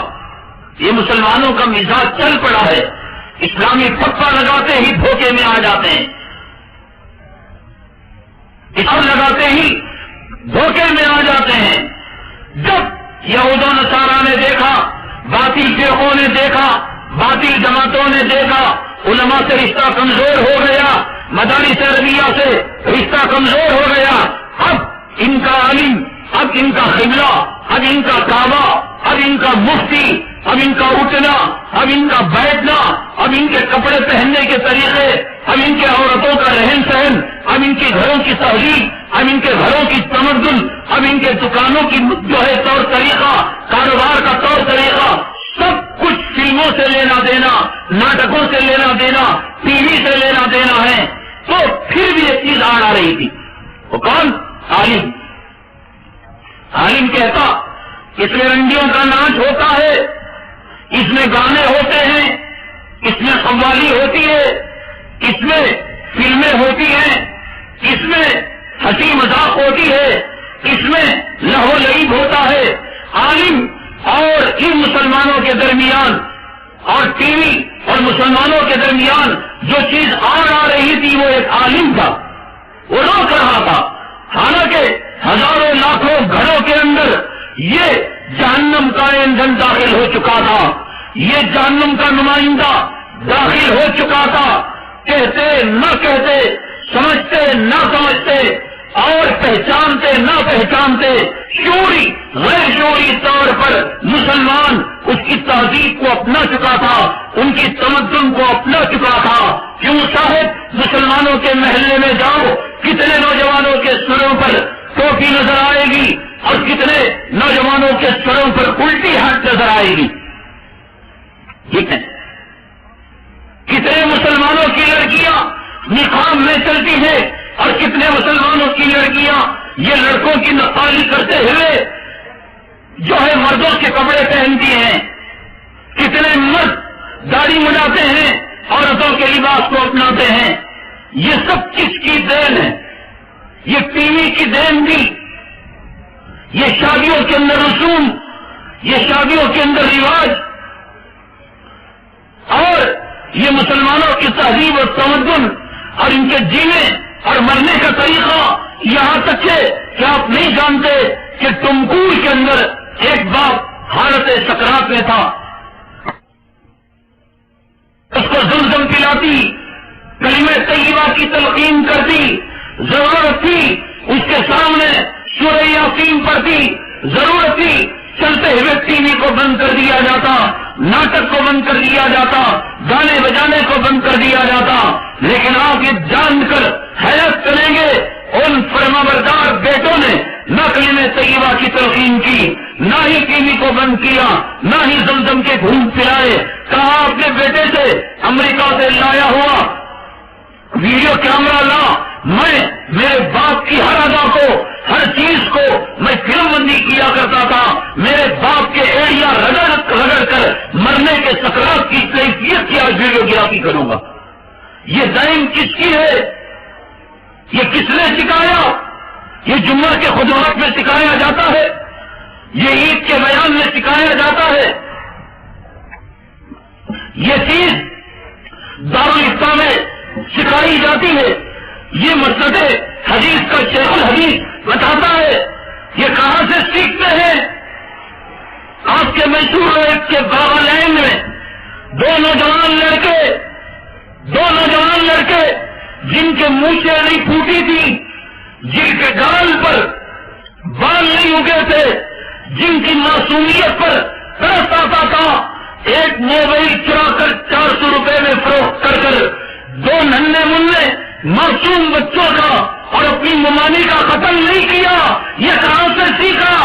یہ مسلمانوں کا مزاج چل پڑا ہے، اسلامی ٹھپا لگاتے ہی دھوکے میں آ جاتے ہیں، اسلام لگاتے ہی دھوکے میں آ جاتے ہیں۔ جب یہود و نصارا نے دیکھا، باطل فرقوں نے دیکھا، باطل جماعتوں نے دیکھا علماء سے رشتہ کمزور ہو گیا، مدارس عربیہ سے رشتہ کمزور ہو گیا، اب ان کا عالم، اب ان کا قبلہ، اب ان کا کعبہ، اب ان کا مفتی، اب ان کا اٹھنا، اب ان کا بیٹھنا، اب ان کے کپڑے پہننے کے طریقے، اب ان کے عورتوں کا رہن سہن، اب ان کے گھروں کی تہذیب، اب ان کے گھروں کی تمدن، اب ان کے دکانوں کی جو ہے طور طریقہ، کاروبار کا طور طریقہ، سب کچھ فلموں سے لینا دینا، ناٹکوں سے لینا دینا، ٹی وی سے لینا دینا ہے. تو پھر بھی یہ چیز آ رہی تھی. وہ کون؟ عالم. عالم کہتا اس میں رنڈیوں کا ناچ ہوتا ہے، اس میں گانے ہوتے ہیں، اس میں قوالی ہوتی ہے، اس میں فلمیں ہوتی ہیں، اس میں ہنسی مذاق ہوتی ہے، اس میں لہو و لعب ہوتا ہے. عالم اور ان مسلمانوں کے درمیان اور ٹی وی اور مسلمانوں کے درمیان جو چیز آ رہی تھی وہ ایک عالم تھا، وہ روک رہا تھا. حالانکہ ہزاروں لاکھوں گھروں کے اندر یہ جہنم کا ایندھن داخل ہو چکا تھا، یہ جہنم کا نمائندہ داخل ہو چکا تھا. کہتے نہ کہتے، سمجھتے نہ سمجھتے اور پہچانتے نہ پہچانتے، شعوری غیر شعوری طور پر مسلمان اس کی تہذیب کو اپنا چکا تھا، ان کی تمدن کو اپنا چکا تھا. کیوں صاحب مسلمانوں کے محلے میں جاؤ، کتنے نوجوانوں کے سروں پر ٹوپی نظر آئے گی اور کتنے نوجوانوں کے سروں پر الٹی ہاتھ نظر آئے گی. ٹھیک ہے، کتنے مسلمانوں کی لڑکیاں نقاب میں چلتی ہیں اور کتنے مسلمانوں کی لڑکیاں یہ لڑکوں کی نقالی کرتے ہوئے جو ہے مردوں کے کپڑے پہنتی ہیں. کتنے مرد داڑھی مڈاتے ہیں، عورتوں کے لباس کو اپناتے ہیں. یہ سب کس کی دین ہے؟ یہ ٹی وی کی دین بھی، یہ شادیوں کے اندر رسوم، یہ شادیوں کے اندر رواج، اور یہ مسلمانوں کی تہذیب اور تمدن اور ان کے جینے اور مرنے کا طریقہ. یہاں تک کہ آپ نہیں جانتے کہ ٹمکور کے اندر ایک باپ حالت سکرات میں تھا، اس کو زمزم پلاتی، کلمہ طیبہ کی تلقین کرتی، ضرورت تھی اس کے سامنے سورہ یاسین پڑھتی، ضرورت تھی چلتے ہوئے ٹی وی کو بند کر دیا جاتا، ناٹک کو بند کر دیا جاتا، گانے بجانے کو بند کر دیا جاتا. لیکن آپ یہ جان کر حیرت کریں گے ان فرمانبردار بیٹوں نے نہ کلمہ طیبہ کی تلقین کی، نہ ہی ٹی وی کو بند کیا، نہ ہی زمزم کے گھوم پھرائے. کہا اپنے بیٹے سے امریکہ سے لایا ہوا ویڈیو کیمرہ لا، میں میرے باپ کی ہر ادا کو، ہر چیز کو میں فلم بندی کیا کرتا تھا. میرے باپ کے ایڑیاں رگڑ کر مرنے کے سکرات کی کیفیت کی آج ویڈیو گرافی کروں گا. یہ دائم کس کی ہے؟ یہ کس نے سکھایا؟ یہ جمعہ کے خطبات میں سکھایا جاتا ہے، یہ عید کے بیان میں سکھایا جاتا ہے. یہ چیز دارالفتہ میں سکھائی جاتی ہے. یہ مسند حدیث کا شیخ الحدیث بتاتا ہے. یہ کہاں سے سیکھتے ہیں؟ آپ کے مشہور ایک کے باغالین میں دو نوجوان لڑکے جن کے مونچھیں نہیں پھوٹی تھی، جن کے گال پر بال نہیں اگے تھے، جن کی معصومیت پر ترس آتا تھا، ایک موبائل چرا کر 400 روپے میں فروخت کر دو ننھے منھے معصوم بچوں کا اور اپنی ممانی کا قتل نہیں کیا. یہ کہاں سے سیکھا؟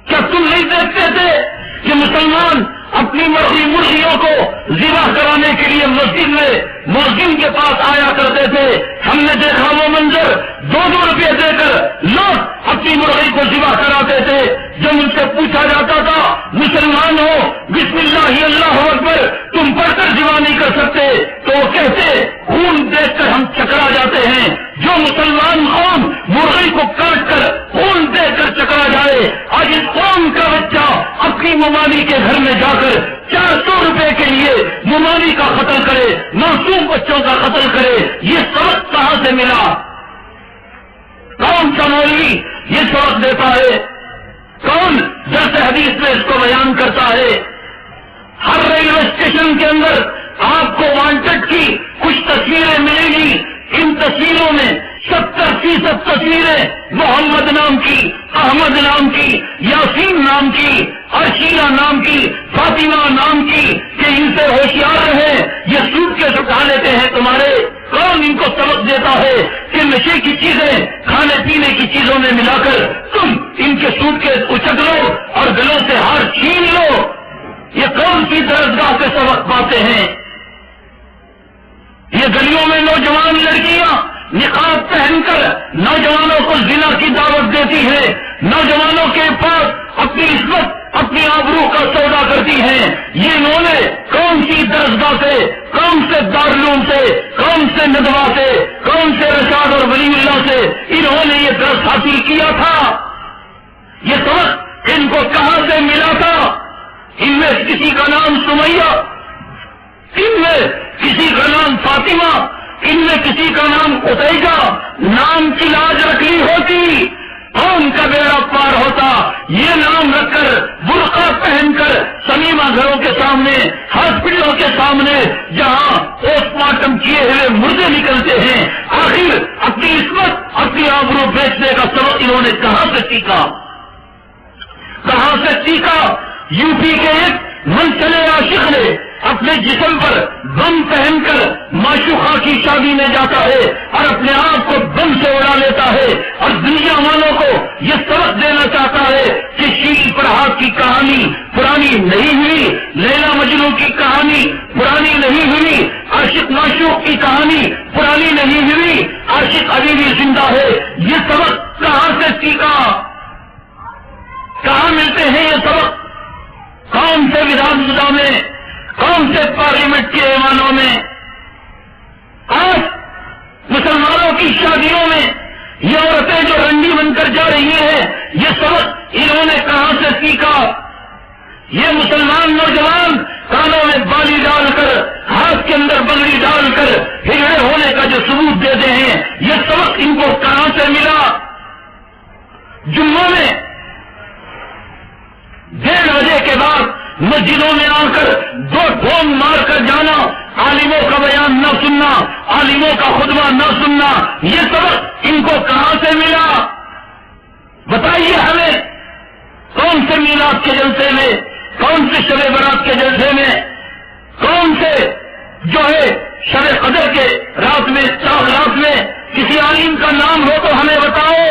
کیا تم نہیں دیکھتے تھے کہ مسلمان اپنی مرغیوں کو ذبح کرانے کے لیے مسجد میں مؤذن کے پاس آیا کرتے تھے؟ ہم نے دیکھا وہ منظر، 2 روپے دے کر لوگ اپنی مرغی کو ذبح کراتے تھے. جب ان سے پوچھا جاتا تھا مسلمان ہو بسم اللہ اللہ اکبر تم پڑھ کر ذبح نہیں کر سکتے، تو وہ کہتے خون دیکھ کر ہم چکرا جاتے ہیں. جو مسلمان قوم مرغی کو کاٹ کر خون دیکھ کر چکرا جائے، آج اس قوم کا بچہ اپنی ممانی کے گھر میں جا کر 400 روپے کے لیے ممانی کا قتل کرے، معصوم بچوں کا قتل کرے. یہ سبق کہاں سے ملا؟ کون سا مولوی یہ سبق دیتا ہے؟ کون درس حدیث میں اس کو بیان کرتا ہے؟ ہر ریلوے اسٹیشن کے اندر آپ کو وانٹڈ کی کچھ تصویریں ملیں گی. ان تصویروں میں 70% تصویریں محمد نام کی، احمد نام کی، یاسین نام کی، عرشیہ نام کی، فاطمہ نام کی، کہ ان سے ہوشیار رہے، یہ سوٹ کے اٹھا لیتے ہیں تمہارے. کون ان کو سبق دیتا ہے کہ نشے کی چیزیں کھانے پینے کی چیزوں میں ملا کر تم ان کے سوٹ کے اچک لو اور گلوں سے ہار چھین لو؟ یہ کون سی درسگاہ سے سبق پاتے ہیں؟ یہ گلیوں میں نوجوان لڑکیاں نقاب پہن کر نوجوانوں کو زنا کی دعوت دیتی ہے، نوجوانوں کے پاس اپنی عزت اپنی آبرو کا سودا کرتی ہیں. یہ انہوں نے کون سی درسگاہ سے، کون سے دارالعلوم سے، کون سے ندوہ سے، کون سے رشاد اور ولی اللہ سے انہوں نے یہ درس حاصل کیا تھا؟ یہ سبق ان کو کہاں سے ملا تھا؟ ان میں کسی کا نام سمیہ، ان میں کسی کا نام فاطمہ، ان میں کسی کا نام عتیجہ، نام کی لاج رکھنی ہوتی، قوم کا بیڑا پار ہوتا. یہ نام رکھ کر برقع پہن کر سمیمہ گھروں کے سامنے، ہاسپٹلوں کے سامنے جہاں پوسٹ مارٹم کیے ہوئے مردے نکلتے ہیں، آخر اپنی عصمت اپنی آبرو بیچنے کا سبق انہوں نے کہاں سے سیکھا؟ کہاں سے سیکھا؟ یو پی کے ایک منچلے عاشق نے اپنے جسم پر بم پہن کر معشوقہ کی شادی میں جاتا ہے اور اپنے آپ کو بم سے اڑا لیتا ہے اور دنیا والوں کو یہ سبق دینا چاہتا ہے کہ شیری فرحات کی کہانی پرانی نہیں ہوئی، لیلا مجنو کی کہانی پرانی نہیں ہوئی، عاشق معشوق کی کہانی پرانی نہیں ہوئی، عاشق ابھی بھی زندہ ہے. یہ سبق کہاں سے سیکھا؟ کہاں ملتے ہیں یہ سبق؟ کون سے ودھان سبھا میں، کون سے پارلیمنٹ کے ایوانوں میں؟ آج مسلمانوں کی شادیوں میں یہ عورتیں جو رنڈی بن کر جا رہی ہیں، یہ سبق انہوں نے کہاں سے سیکھا؟ یہ مسلمان نوجوان کانوں میں بالی ڈال کر، ہاتھ کے اندر بگڑی ڈال کر ہجڑے ہونے کا جو ثبوت دیتے ہیں، یہ سبق ان کو کہاں سے ملا؟ جمعہ میں 1:30 بجے کے بعد مسجدوں میں آ کر 2 ڈھونگ مار کر جانا، عالموں کا بیان نہ سننا، عالموں کا خطبہ نہ سننا، یہ سبق ان کو کہاں سے ملا؟ بتائیے ہمیں. کون سے میلاد کے جلسے میں، کون سے شب برات کے جلسے میں، کون سے جو ہے شب قدر کے رات میں، چاند رات میں کسی عالم کا نام ہو تو ہمیں بتاؤ.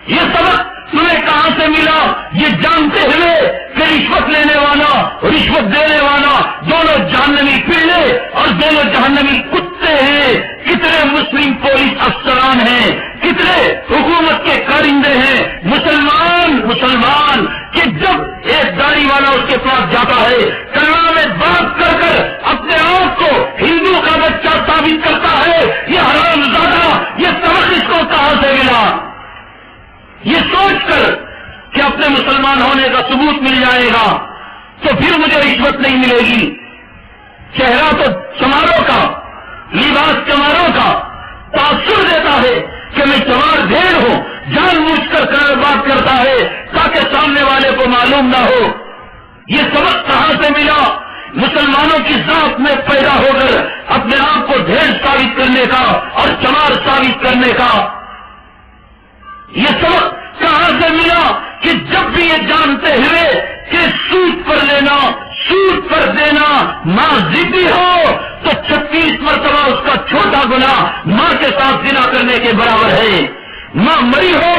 یہ سبق تمہیں کہاں سے ملا؟ یہ جانتے ہوئے کہ رشوت لینے والا، رشوت دینے والا دونوں جہنمی پلے اور دونوں جہنمی کتے ہیں. کتنے مسلم پولیس افسران ہیں، کتنے حکومت کے کارندے ہیں مسلمان کہ جب ایک داڑھی والا اس کے پاس جاتا ہے، کلمہ میں بات کر کر اپنے آپ کو ہندو کا بچہ ثابت کرتا ہے، یہ حرام زادہ. یہ سبق اس کو کہاں سے ملا؟ یہ سوچ کر کہ اپنے مسلمان ہونے کا ثبوت مل جائے گا تو پھر مجھے رشوت نہیں ملے گی. چہرہ تو چماروں کا، لباس چماروں کا تاثر دیتا ہے کہ میں چمار بھیڑ ہوں، جان بوجھ کر بات کرتا ہے تاکہ سامنے والے کو معلوم نہ ہو. یہ سبق کہاں سے ملا؟ مسلمانوں کی ذات میں پیدا ہو کر اپنے آپ کو بھیڑ ثابت کرنے کا اور چمار ثابت کرنے کا. یہ سبق کہاں سے ملا کہ جب بھی یہ جانتے ہوئے کہ سود پر لینا، سود پر دینا ماں ضدی ہو تو 36 مرتبہ اس کا چھوٹا گناہ ماں کے ساتھ زنا کرنے کے برابر ہے. ماں مری ہو،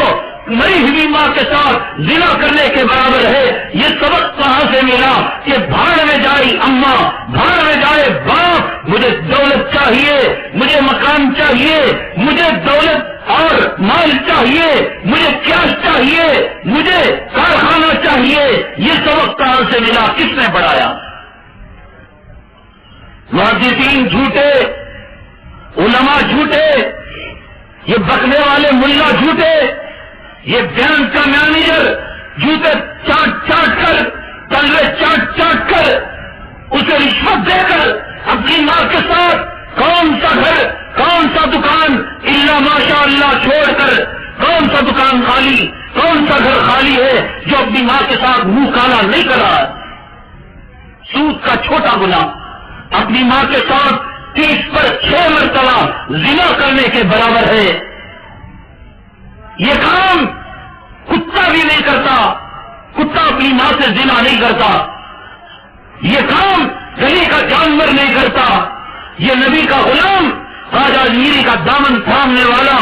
مری ہوئی ماں کے ساتھ زنا کرنے کے برابر ہے. یہ سبق کہاں سے ملا کہ بھاڑ میں جائے اماں، بھاڑ میں جائے باپ، مجھے دولت چاہیے، مجھے مکان چاہیے، مجھے دولت اور مال چاہیے، مجھے کیش چاہیے، مجھے کارخانہ چاہیے. یہ سبق کہاں سے ملا؟ کس نے پڑھایا؟ محدثین جھوٹے، علماء جھوٹے، یہ بکنے والے ملا جھوٹے، یہ بینک کا مینیجر جوتے چاٹ چاٹ کر، تلوے چاٹ چاٹ کر، اسے رشوت دے کر اپنی ماں کے ساتھ کون سا گھر، کون سا دکان الا ماشاء اللہ چھوڑ کر، کون سا دکان خالی، کون سا گھر خالی ہے جو اپنی ماں کے ساتھ منہ کالا نہیں کر رہا؟ سود کا چھوٹا گناہ، اپنی ماں کے ساتھ 30 پر 6 مرتبہ زنا کرنے کے برابر ہے. یہ کام کتا بھی نہیں کرتا. کتا اپنی ماں سے زنا نہیں کرتا. یہ کام گلی کا جانور نہیں کرتا. یہ نبی کا غلام خواجہ میری کا دامن تھامنے والا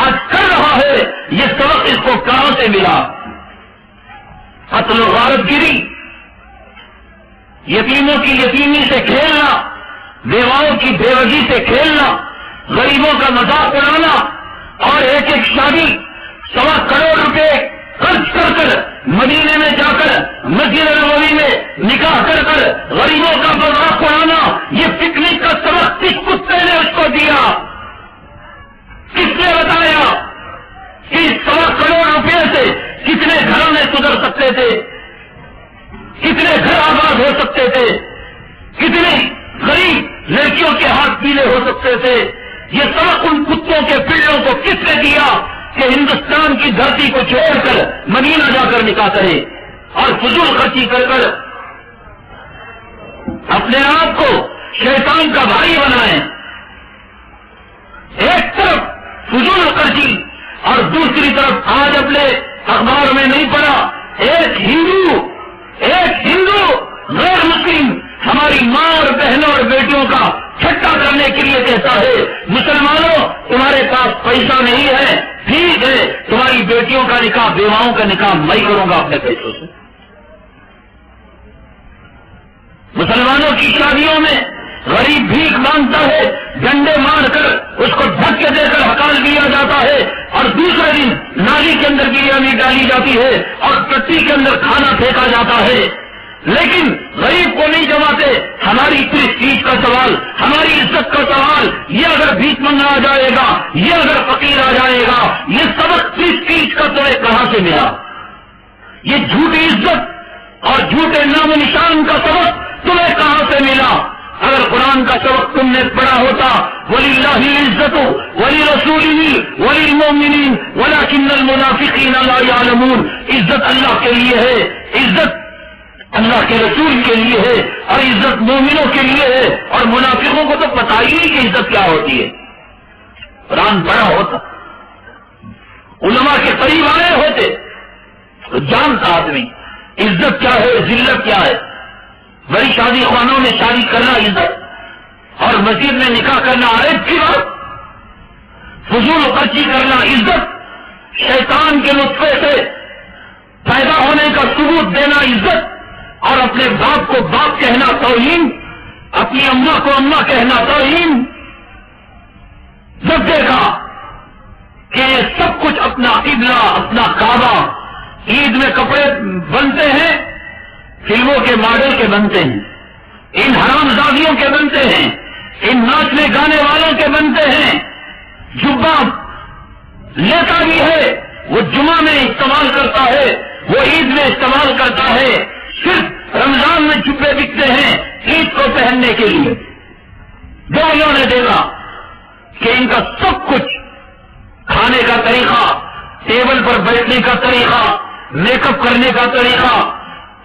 آج کر رہا ہے. یہ سبق اس کو کہاں سے ملا؟ قتل و غارت گیری، یتیموں کی یتیمی سے کھیلنا، بیواؤں کی بیوگی سے کھیلنا، غریبوں کا مذاق اڑانا، اور ایک ایک شادی 1.25 کروڑ روپے خرچ کر کر مدینے میں جا کر مسجد نبوی میں نکاح کر کر غریبوں کا مذاق اڑانا، یہ پکنک کا سبق کس کتے نے اس کو دیا؟ کس نے بتایا کہ 1.25 کروڑ روپے سے کتنے گھروں میں سدھر سکتے تھے، کتنے گھر آباد ہو سکتے تھے، کتنے غریب لڑکیوں کے ہاتھ پیلے ہو سکتے تھے؟ یہ سبق ان کتوں کے پلوں کو کس نے دیا کہ ہندوستان کی دھرتی کو چھوڑ کر مدینہ جا کر نکاح کرے اور فضول خرچی کر کر اپنے آپ کو شیطان کا بھائی بنائیں؟ ایک طرف فضول خرچی اور دوسری طرف آج اپنے اخبار میں نہیں پڑا ایک ہندو غیر مسلم ہماری ماں اور بہنوں اور بیٹیوں کا چھٹا کرنے کے لیے کہتا ہے مسلمانوں تمہارے پاس پیسہ نہیں ہے، ٹھیک ہے تمہاری بیٹیوں کا نکاح بیواؤں کا نکاح میں کروں گا اپنے پیسوں سے. مسلمانوں کی شادیوں میں غریب بھیک مانگتا ہے، ڈنڈے مار کر اس کو دھکے دے کر ہکال دیا جاتا ہے، اور دوسرے دن نالی کے اندر بریانی ڈالی جاتی ہے اور ٹٹی کے اندر کھانا پھینکا جاتا ہے. لیکن غریب کو نہیں جماتے. ہماری پرسٹیج کا سوال، ہماری عزت کا سوال، یہ اگر بھیک منگا آ جائے گا، یہ اگر فقیر آ جائے گا، یہ سبق پرسٹیج کا تمہیں کہاں سے ملا؟ یہ جھوٹی عزت اور جھوٹے نام و نشان کا سبق تمہیں کہاں سے ملا؟ اگر قرآن کا سبق تم نے پڑھا ہوتا وَلِلَّهِ الْعِزَّةُ وَلِرَسُولِهِ وَلِلْمُؤْمِنِينَ وَلَكِنَّ الْمُنَافِقِينَ لَا يَعْلَمُونَ. عزت اللہ کے لیے ہے، عزت اللہ کے رسول کے لیے ہے، اور عزت مومنوں کے لیے ہے، اور منافقوں کو تو پتہ ہی نہیں کہ عزت کیا ہوتی ہے. قرآن پڑھا ہوتا، علماء کے قریب آئے ہوتے تو جانتا آدمی عزت کیا ہے، ذلت کیا ہے. بڑی شادی خانوں میں شادی کرنا عزت، اور مسجد میں نکاح کرنا عیب کی بات. فضول خرچی کرنا عزت، شیطان کے نطفے سے پیدا ہونے کا ثبوت دینا عزت، اور اپنے باپ کو باپ کہنا توہین، اپنی اماں کو اماں کہنا توہین. جب دیکھا کہ یہ سب کچھ اپنا قبلہ، اپنا کعبہ، عید میں کپڑے بنتے ہیں، فلموں کے ماڈل کے بنتے ہیں، ان حرام زادیوں کے بنتے ہیں، ان ناچنے گانے والوں کے بنتے ہیں. جبہ لیتا بھی ہے، وہ جمعہ میں استعمال کرتا ہے، وہ عید میں استعمال کرتا ہے، صرف رمضان میں جبے بکتے ہیں عید کو پہننے کے لیے. جو انہوں نے دیکھا کہ ان کا سب کچھ، کھانے کا طریقہ، ٹیبل پر بیٹھنے کا طریقہ، میک اپ کرنے کا طریقہ،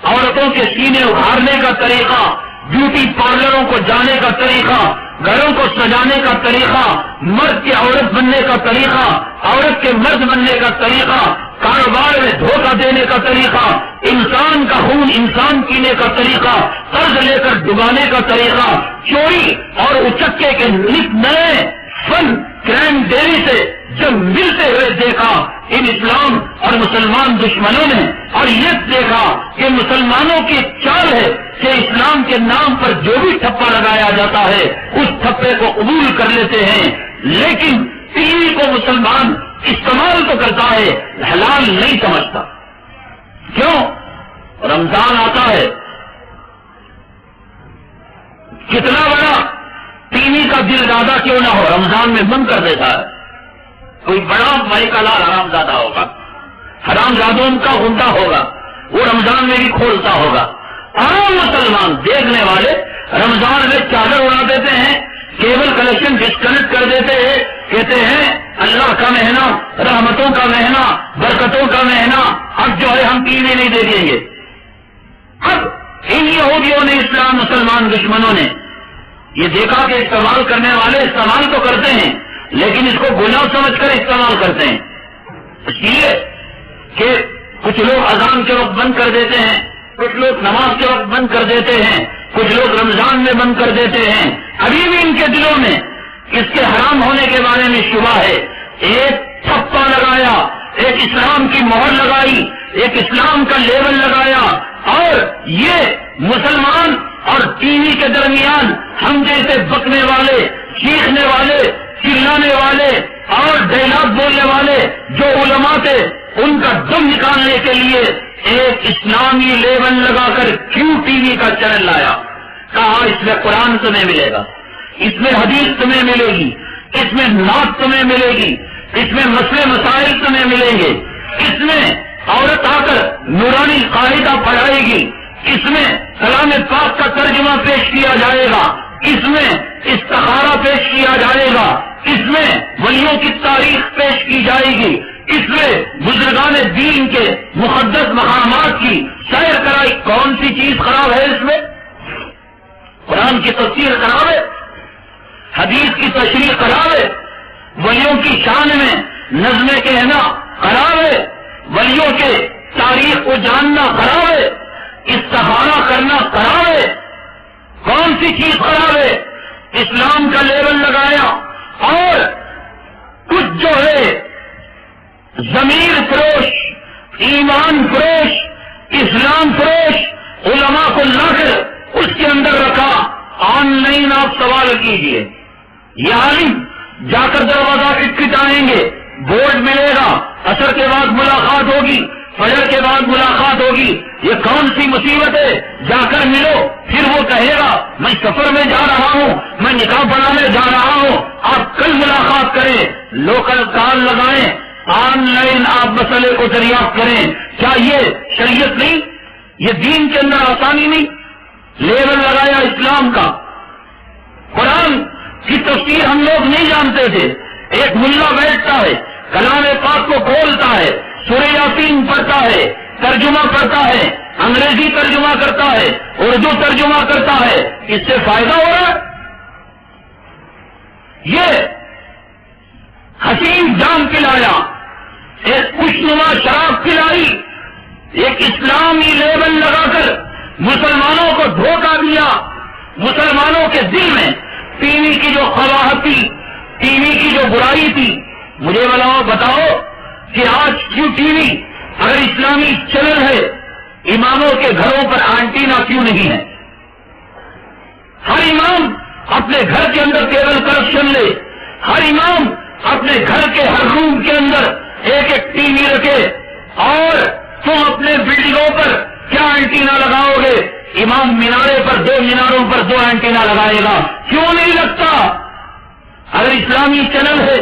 عورتوں کے سینے اگھارنے کا طریقہ، بیوٹی پارلروں کو جانے کا طریقہ، گھروں کو سجانے کا طریقہ، مرد کے عورت بننے کا طریقہ، عورت کے مرد بننے کا طریقہ، کاروبار میں دھوکہ دینے کا طریقہ، انسان کا خون انسان پینے کا طریقہ، قرض لے کر ڈبانے کا طریقہ، چوری اور اچکے کے نئے فن کرائم ڈیری سے جب ملتے ہوئے دیکھا ان اسلام اور مسلمان دشمنوں نے، اور یہ دیکھا کہ مسلمانوں کی چال ہے کہ اسلام کے نام پر جو بھی ٹھپا لگایا جاتا ہے اس ٹھپے کو قبول کر لیتے ہیں. لیکن ٹی وی کو مسلمان استعمال تو کرتا ہے، حلال نہیں سمجھتا. کیوں؟ رمضان آتا ہے، کتنا بڑا ٹی وی کا دل دادا کیوں نہ ہو رمضان میں بند کر دیتا ہے. کوئی بڑا ملکہ لال حرام زادہ ہوگا، حرام زادوں کا غنڈہ ہوگا، وہ رمضان میں بھی کھولتا ہوگا. عام مسلمان دیکھنے والے رمضان میں چادر اڑا دیتے ہیں، کیبل کنیکشن ڈسکنیکٹ کر دیتے ہیں، کہتے ہیں اللہ کا مہینہ، رحمتوں کا مہینہ، برکتوں کا مہینہ، اب جو ہے ہم ٹی وی نہیں دیکھیں گے. اب ان یہودیوں نے، اسلام مسلمان دشمنوں نے یہ دیکھا کہ استعمال کرنے والے استعمال تو کرتے ہیں لیکن اس کو گناہ سمجھ کر استعمال کرتے ہیں، اس لیے کہ کچھ لوگ اذان کے وقت بند کر دیتے ہیں، کچھ لوگ نماز کے وقت بند کر دیتے ہیں، کچھ لوگ رمضان میں بند کر دیتے ہیں، ابھی بھی ان کے دلوں میں اس کے حرام ہونے کے بارے میں شبہ ہے۔ ایک ٹھپا لگایا، ایک اسلام کی مہر لگائی، ایک اسلام کا لیبل لگایا، اور یہ مسلمان اور ٹی وی کے درمیان ہم جیسے بکنے والے، چیخنے والے، چلانے والے اور ڈائلاگ بولنے والے جو علماء تھے ان کا دم نکالنے کے لیے ایک اسلامی لیبل لگا کر کیوں ٹی وی کا چینل لایا؟ کہا اس میں قرآن تمہیں ملے گا، اس میں حدیث تمہیں ملے گی، اس میں نعت تمہیں ملے گی، اس میں مسئلے مسائل تمہیں ملیں گے، اس میں عورت آ کر نورانی قاعدہ پڑھائے گی، اس میں کلام پاک کا ترجمہ پیش کیا جائے گا، اس میں استخارہ پیش کیا جائے گا، اس میں ولیوں کی تاریخ پیش کی جائے گی، اس میں بزرگان دین کے مقدس مقامات کی سیر کرائی۔ کون سی چیز خراب ہے اس میں؟ قرآن کی تفسیر خراب ہے، حدیث کی تشریح خراب ہے، ولیوں کی شان میں نظمیں کہنا خراب ہے، ولیوں کے تاریخ کو جاننا خراب ہے، استخارہ کرنا خراب ہے۔ کون سی چیز خراب ہے؟ اسلام کا لیبل لگایا اور کچھ جو ہے ضمیر فروش، ایمان فروش، اسلام فروش علماء کو لا کر اس کے اندر رکھا۔ آن لائن آپ سوال کیجئے، یہ عالم جا کر دروازہ کھٹکھٹائیں گے، بورڈ ملے گا، عصر کے بعد ملاقات ہوگی، فجر کے بعد ملاقات ہوگی، یہ کون سی مصیبت ہے؟ جا کر ملو، پھر وہ کہے گا میں سفر میں جا رہا ہوں، میں نکاح بنانے جا رہا ہوں، آپ کل ملاقات کریں، لوکل کال لگائیں، آن لائن آپ مسئلے کو دریافت کریں۔ کیا یہ شریعت نہیں؟ یہ دین کے اندر آسانی نہیں؟ لیبل لگایا اسلام کا۔ قرآن کی تفسیر ہم لوگ نہیں جانتے تھے، ایک ملا بیٹھتا ہے، کلام پاک کو کھولتا ہے، سورہ یاسین پڑھتا ہے، ترجمہ پڑھتا ہے، انگریزی ترجمہ کرتا ہے، اردو ترجمہ کرتا ہے، اس سے فائدہ ہو رہا ہے؟ یہ حسین جام پلایا، ایک خوشنما شراب پلائی، ایک اسلامی لیبل لگا کر مسلمانوں کو دھوکہ دیا۔ مسلمانوں کے دل میں ٹی وی کی جو قباحت تھی، ٹی وی کی جو برائی تھی، مجھے بتاؤ کہ آج کیوں ٹی وی اگر اسلامی چینل ہے، اماموں کے گھروں پر آنٹینا کیوں نہیں ہے؟ ہر امام اپنے گھر کے اندر کیبل کنیکشن لے، ہر امام اپنے گھر کے ہر روم کے اندر ایک ایک ٹی وی رکھے، اور تم اپنے بلڈنگوں پر کیا اینٹینا لگاؤ گے؟ امام مینارے پر دو میناروں پر دو اینٹینا لگائے گا، کیوں نہیں لگتا؟ اگر اسلامی چینل ہے،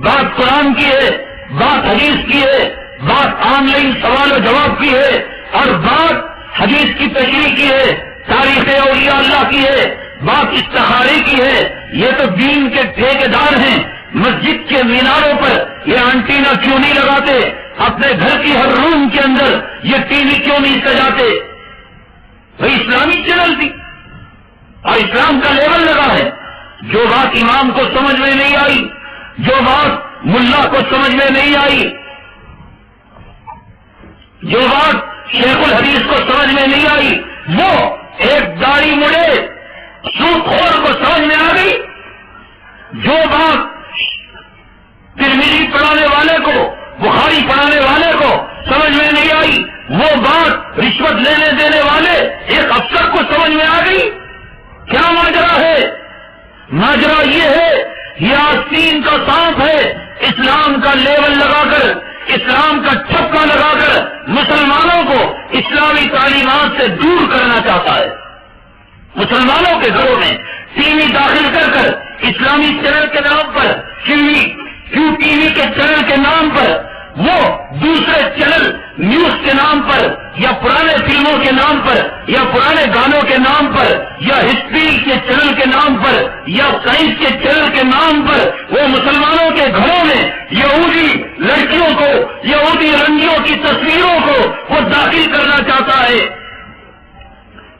بات قرآن کی ہے، بات حدیث کی ہے، بات آن لائن سوال و جواب کی ہے، اور بات حدیث کی تشریح کی ہے، تاریخ اولیاء اللہ کی ہے، بات استخارے کی ہے، یہ تو دین کے ٹھیکیدار ہیں، مسجد کے میناروں پر یہ اینٹینا کیوں نہیں لگاتے؟ اپنے گھر کی ہر روم کے اندر یہ ٹی وی کیوں نہیں سجاتے؟ بھائی اسلامی چینل تھی اور اسلام کا لیبل لگا ہے۔ جو بات امام کو سمجھ میں نہیں آئی، جو بات ملا کو سمجھ میں نہیں آئی، جو بات شیخ الحدیث کو سمجھ میں نہیں آئی، وہ ایک داڑھی مڑے سود خور کو سمجھ میں آ گئی۔ جو بات ترمذی پڑھانے والے کو، بخاری پڑھانے والے کو سمجھ میں نہیں آئی، وہ بات رشوت لینے دینے والے ایک افسر کو سمجھ میں آ گئی۔ کیا ماجرا ہے؟ ماجرا یہ ہے، یہ آستین کا سانپ ہے، اسلام کا لیبل لگا کر، اسلام کا ٹھپا لگا کر مسلمانوں کو اسلامی تعلیمات سے دور کرنا چاہتا ہے۔ مسلمانوں کے گھروں میں ٹی وی داخل کر کر اسلامی چینل کے نام پر، کیوں ٹی وی کے چینل کے نام پر وہ دوسرے چینل نیوز کے نام پر، یا پرانے فلموں کے نام پر، یا پرانے گانوں کے نام پر، یا ہسٹری کے چینل کے نام پر، یا سائنس کے چینل کے نام پر وہ مسلمانوں کے گھروں میں یہودی لڑکیوں کو، یہودی رنگیوں کی تصویروں کو وہ داخل کرنا چاہتا ہے۔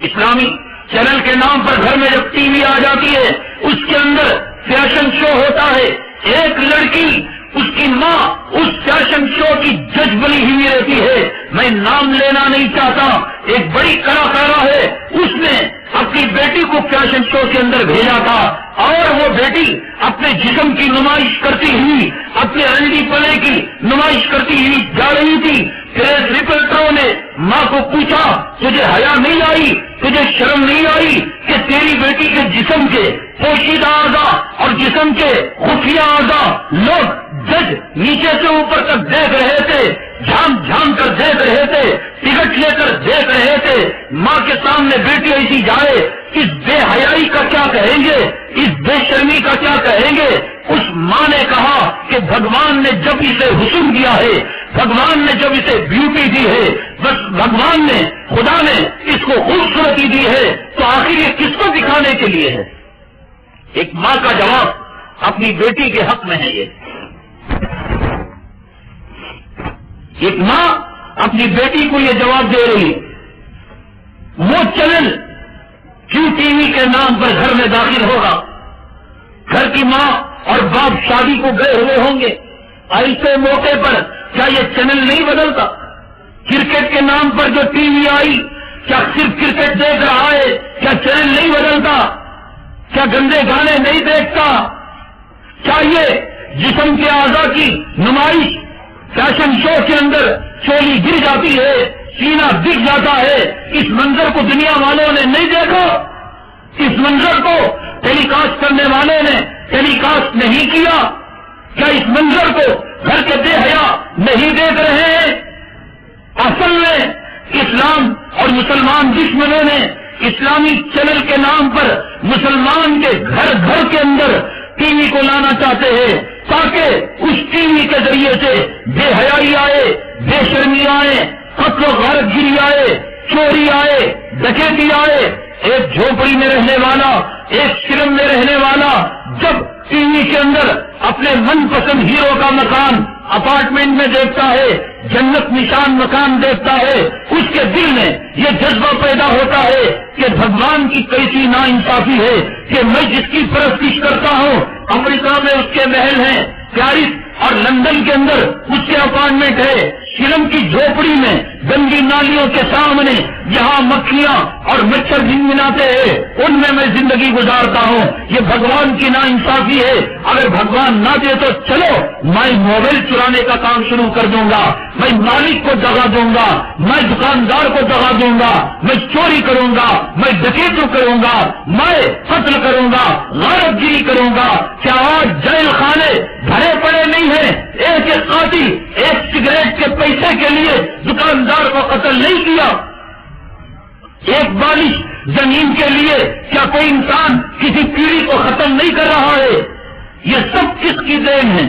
اسلامی چینل کے نام پر گھر میں جب ٹی وی آ جاتی ہے اس کے اندر فیشن شو ہوتا ہے. ایک لڑکی اس کی ماں اس فیشن شو کی جج بنی ہوئی رہتی ہے. میں نام لینا نہیں چاہتا. ایک بڑی کلاکارہ ہے, اس نے اپنی بیٹی کو فیشن شو کے اندر بھیجا تھا اور وہ بیٹی اپنے جسم کی نمائش کرتی ہوئی, اپنے انڈی پلے کی نمائش کرتی ہوئی جا رہی تھی. پھر رپورٹروں نے ماں کو پوچھا, تجھے حیا نہیں آئی, تجھے شرم نہیں آئی کہ تیری بیٹی کے جسم کے پوشیدہ اعضاء اور جسم کے خفیہ اعضاء لوگ جج نیچے سے اوپر تک دیکھ رہے تھے, جھانک جھانک کر دیکھ رہے تھے, ٹکٹ لے کر دیکھ رہے تھے. ماں کے سامنے بیٹی ایسی جائے, اس بے حیائی کا کیا کہیں گے, اس بے شرمی کا کیا کہیں گے. اس ماں نے کہا کہ بھگوان نے جب اسے حسن دیا ہے, بھگوان نے جب اسے بیوٹی دی ہے, بس بھگوان نے, خدا نے اس کو خوبصورتی دی ہے, تو آخر یہ کس کو دکھانے کے لیے ہے. ایک ماں کا جواب اپنی بیٹی کے حق میں ہے. ایک ماں اپنی بیٹی کو یہ جواب دے رہی, وہ چینل کیوں ٹی وی کے نام پر گھر میں داخل ہوگا. گھر کی ماں اور باپ شادی کو گئے ہوئے ہوں گے, ایسے موقع پر کیا یہ چینل نہیں بدلتا. کرکٹ کے نام پر جو ٹی وی آئی, کیا صرف کرکٹ دیکھ رہا ہے, کیا چینل نہیں بدلتا, کیا گندے گانے نہیں دیکھتا. کیا یہ جسم کے اعضاء کی نمائش فیشن شو کے اندر چولی گر جاتی ہے, سینہ دکھ جاتا ہے, اس منظر کو دنیا والوں نے نہیں دیکھا, اس منظر کو ٹیلی کاسٹ کرنے والوں نے ٹیلی کاسٹ نہیں کیا. کیا اس منظر کو گھر کے بے حیا نہیں دیکھ رہے ہیں. اصل میں اسلام اور مسلمان دشمنوں نے اسلامی چینل کے نام پر مسلمان کے گھر گھر کے اندر ٹی وی کو لانا چاہتے ہیں تاکہ اس ٹی وی کے ذریعے سے بے حیائی آئے, بے شرمی آئے, قتل و غارت گیری آئے, چوری آئے, ڈکیتی آئے. ایک جھوپڑی میں رہنے والا, ایک سلم میں رہنے والا جب ٹی وی کے اندر اپنے من پسند ہیرو کا مکان اپارٹمنٹ میں دیکھتا ہے, جنت نشان مکان دیکھتا ہے, اس کے دل میں یہ جذبہ پیدا ہوتا ہے کہ بھگوان کی کیسی ناانصافی ہے کہ میں جس کی پرستش کرتا ہوں امریکہ میں اس کے محل ہیں, پیرس اور لندن کے اندر اس کے اپارٹمنٹ ہے, سلم کی جھوپڑی میں گندی نالیوں کے سامنے جہاں مکھیاں اور مچھر جنگناتے ہیں ان میں زندگی گزارتا ہوں. یہ بھگوان کی ناانصافی ہے. اگر بھگوان نہ دے تو چلو میں موبائل چرانے کا کام شروع کر دوں گا, میں مالک کو دگا دوں گا, میں دکاندار کو دگا دوں گا, میں چوری کروں گا, میں ڈکیتی کروں گا, میں قتل کروں گا, غارت گیری کروں گا. کیا آج جیل خانے بھرے پڑے نہیں ہیں؟ ایک قاضی ایک سگریٹ کے پیسے کے لیے دکاندار کو قتل نہیں کیا. ایک بالش زمین کے لیے کیا کوئی انسان کسی پیڑھی کو ختم نہیں کر رہا ہے. یہ سب کس کی دین ہے؟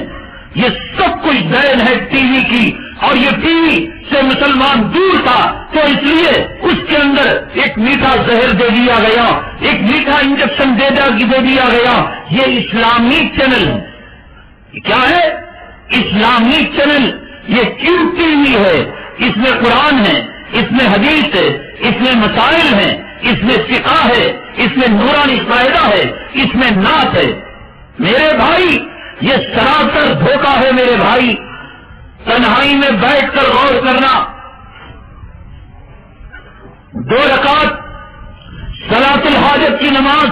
یہ سب کچھ دین ہے ٹی وی کی. اور یہ ٹی وی سے مسلمان دور تھا تو اس لیے اس کے اندر ایک میٹھا زہر دے دیا گیا, ایک میٹھا انجیکشن دے دیا گیا. یہ اسلامی چینل کیا ہے؟ اسلامی چینل. یہ کیوں ٹی وی ہے؟ اس میں قرآن ہے, اس میں حدیث ہے, اس میں مسائل ہیں, اس میں فقہ ہے, اس میں نورانی فائدہ ہے, اس میں نعت ہے. میرے بھائی یہ سراسر دھوکہ ہے. میرے بھائی تنہائی میں بیٹھ کر غور کرنا. 2 رکعت صلاۃ الحاجت کی نماز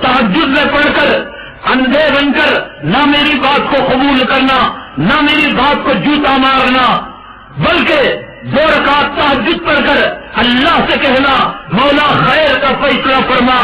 تہجد میں پڑھ کر اندھے بن کر نہ میری بات کو قبول کرنا, نہ میری بات کو جوتا مارنا, بلکہ 2 رکعت تہجد پڑھ کر اللہ سے کہنا مولا خیر کا فیصلہ فرما,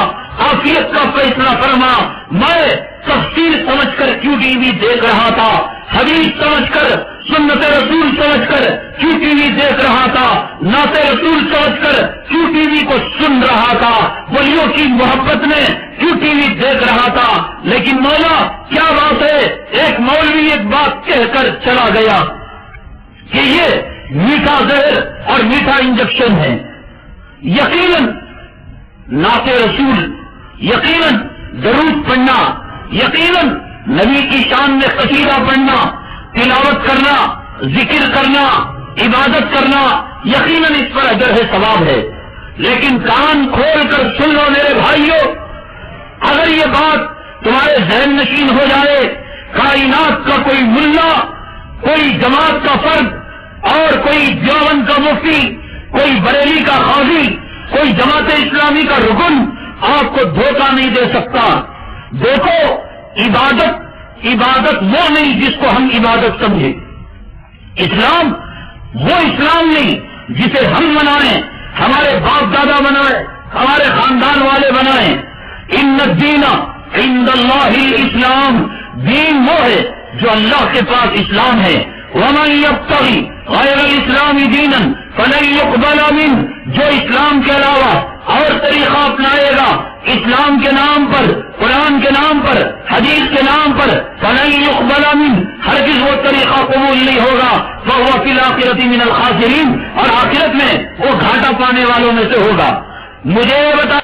عافیت کا فیصلہ فرما. میں تفسیر سمجھ کر کیوں ٹی وی دیکھ رہا تھا, حدیث سمجھ کر, سنت رسول سمجھ کر کیوں ٹی وی دیکھ رہا تھا, نعت رسول سمجھ کر کیوں ٹی وی کو سن رہا تھا, ولیوں کی محبت میں کیوں ٹی وی دیکھ رہا تھا. لیکن مولا کیا بات ہے, ایک مولوی ایک بات کہہ کر چلا گیا کہ یہ میٹھا زہر اور میٹھا انجیکشن ہے. یقیناً نعت رسول, یقیناً درود پڑھنا, یقیناً نبی کی شان میں قصیدہ پڑھنا, تلاوت کرنا, ذکر کرنا, عبادت کرنا, یقیناً اس پر اجر ہے, ثواب ہے. لیکن کان کھول کر سن لو میرے بھائیوں، اگر یہ بات تمہارے ذہن نشین ہو جائے، کائنات کا کوئی ملا، کوئی جماعت کا فرد اور کوئی دیوبند کا مفتی، کوئی بریلی کا قاضی، کوئی جماعت اسلامی کا رکن آپ کو دھوکہ نہیں دے سکتا۔ دیکھو، عبادت وہ نہیں جس کو ہم عبادت سمجھیں، اسلام وہ اسلام نہیں جسے ہم منائیں، ہمارے باپ دادا بنائے، ہمارے خاندان والے بنائیں۔ ان الدین عند اللہ الاسلام، دین وہ ہے جو اللہ کے پاس اسلام ہے۔ ومن یبتغی غیر الاسلام دینا فلن یقبل منہ، جو اسلام کے علاوہ اور طریقہ اپنائے گا اسلام کے نام پر، قرآن کے نام پر، حدیث کے نام پر، فلن یقبل منہ، ہرگز وہ طریقہ قبول نہیں ہوگا۔ فهو فی الآخرۃ من الخاسرین، اور آخرت میں وہ گھاٹا پانے والوں میں سے ہوگا۔ مجھے یہ بتا